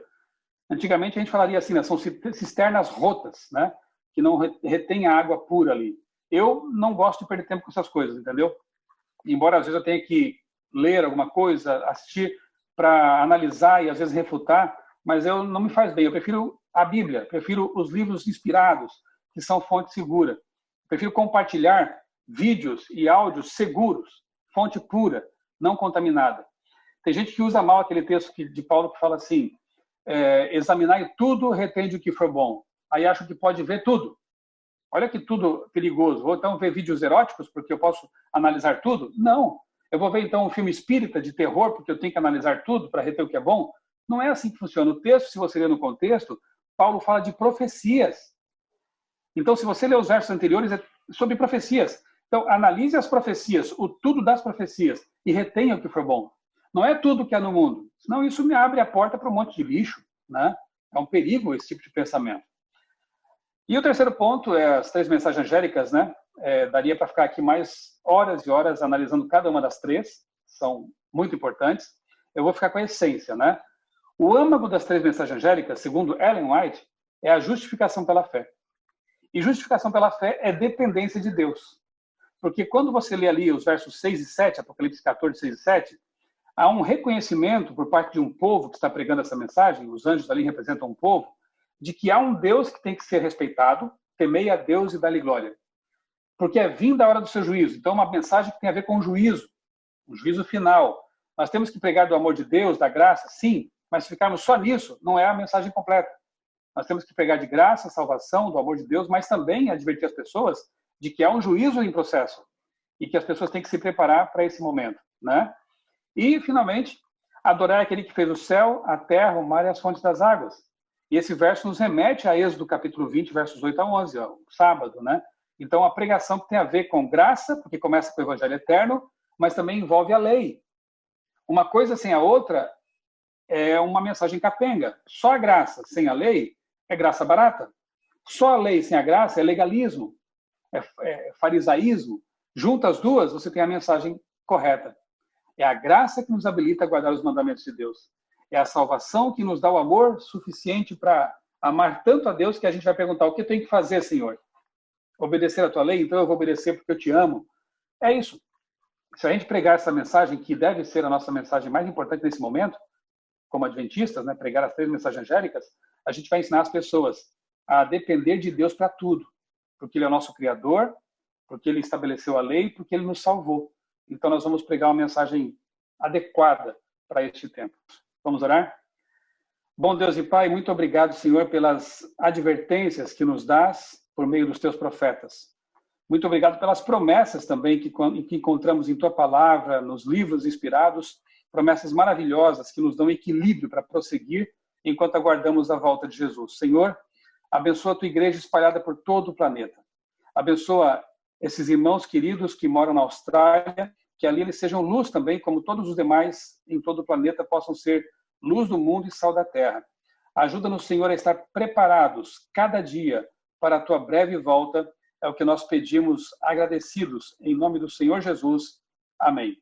Antigamente a gente falaria assim, né? São cisternas rotas, né? Que não retém a água pura ali. Eu não gosto de perder tempo com essas coisas, entendeu? Embora às vezes eu tenha que ler alguma coisa, assistir para analisar e às vezes refutar, mas não me faz bem. Eu prefiro a Bíblia, prefiro os livros inspirados, que são fonte segura. Prefiro compartilhar vídeos e áudios seguros, fonte pura, não contaminada. Tem gente que usa mal aquele texto de Paulo que fala assim, examinai tudo, retende o que for bom. Aí acho que pode ver tudo. Olha que tudo perigoso. Vou então ver vídeos eróticos porque eu posso analisar tudo? Não. Eu vou ver então um filme espírita de terror porque eu tenho que analisar tudo para reter o que é bom? Não é assim que funciona. O texto, se você ler no contexto, Paulo fala de profecias. Então, se você ler os versos anteriores, é sobre profecias. Então, analise as profecias, o tudo das profecias, e retenha o que for bom. Não é tudo que há no mundo. Senão isso me abre a porta para um monte de lixo. Né? É um perigo esse tipo de pensamento. E o terceiro ponto é as 3 mensagens angélicas. Né? Daria para ficar aqui mais horas e horas analisando cada uma das 3. São muito importantes. Eu vou ficar com a essência. Né? O âmago das 3 mensagens angélicas, segundo Ellen White, é a justificação pela fé. E justificação pela fé é dependência de Deus. Porque quando você lê ali os versos 6 e 7, Apocalipse 14, 6 e 7, há um reconhecimento por parte de um povo que está pregando essa mensagem, os anjos ali representam um povo, de que há um Deus que tem que ser respeitado, temei a Deus e dá-lhe glória. Porque é vinda a hora do seu juízo. Então, é uma mensagem que tem a ver com o juízo, um juízo final. Nós temos que pregar do amor de Deus, da graça, sim, mas se ficarmos só nisso, não é a mensagem completa. Nós temos que pregar de graça, salvação, do amor de Deus, mas também advertir as pessoas de que há um juízo em processo e que as pessoas têm que se preparar para esse momento, né? E, finalmente, adorar aquele que fez o céu, a terra, o mar e as fontes das águas. E esse verso nos remete a Êxodo capítulo 20, versos 8 a 11, ó, sábado, né? Então, a pregação que tem a ver com graça, porque começa com o evangelho eterno, mas também envolve a lei. Uma coisa sem a outra é uma mensagem capenga. Só a graça sem a lei é graça barata. Só a lei sem a graça é legalismo, é farisaísmo. Junta as duas, você tem a mensagem correta. É a graça que nos habilita a guardar os mandamentos de Deus. É a salvação que nos dá o amor suficiente para amar tanto a Deus que a gente vai perguntar: o que eu tenho que fazer, Senhor? Obedecer a tua lei? Então eu vou obedecer porque eu te amo. É isso. Se a gente pregar essa mensagem, que deve ser a nossa mensagem mais importante nesse momento, como adventistas, né, pregar as 3 mensagens angélicas, a gente vai ensinar as pessoas a depender de Deus para tudo. Porque Ele é o nosso Criador, porque Ele estabeleceu a lei, porque Ele nos salvou. Então nós vamos pregar uma mensagem adequada para este tempo. Vamos orar? Bom Deus e Pai, muito obrigado, Senhor, pelas advertências que nos dás por meio dos teus profetas. Muito obrigado pelas promessas também que encontramos em tua palavra, nos livros inspirados, promessas maravilhosas que nos dão equilíbrio para prosseguir enquanto aguardamos a volta de Jesus. Senhor, abençoa a tua igreja espalhada por todo o planeta. Abençoa esses irmãos queridos que moram na Austrália, que ali eles sejam luz também, como todos os demais em todo o planeta possam ser luz do mundo e sal da terra. Ajuda-nos, Senhor, a estar preparados cada dia para a tua breve volta. É o que nós pedimos agradecidos, em nome do Senhor Jesus. Amém.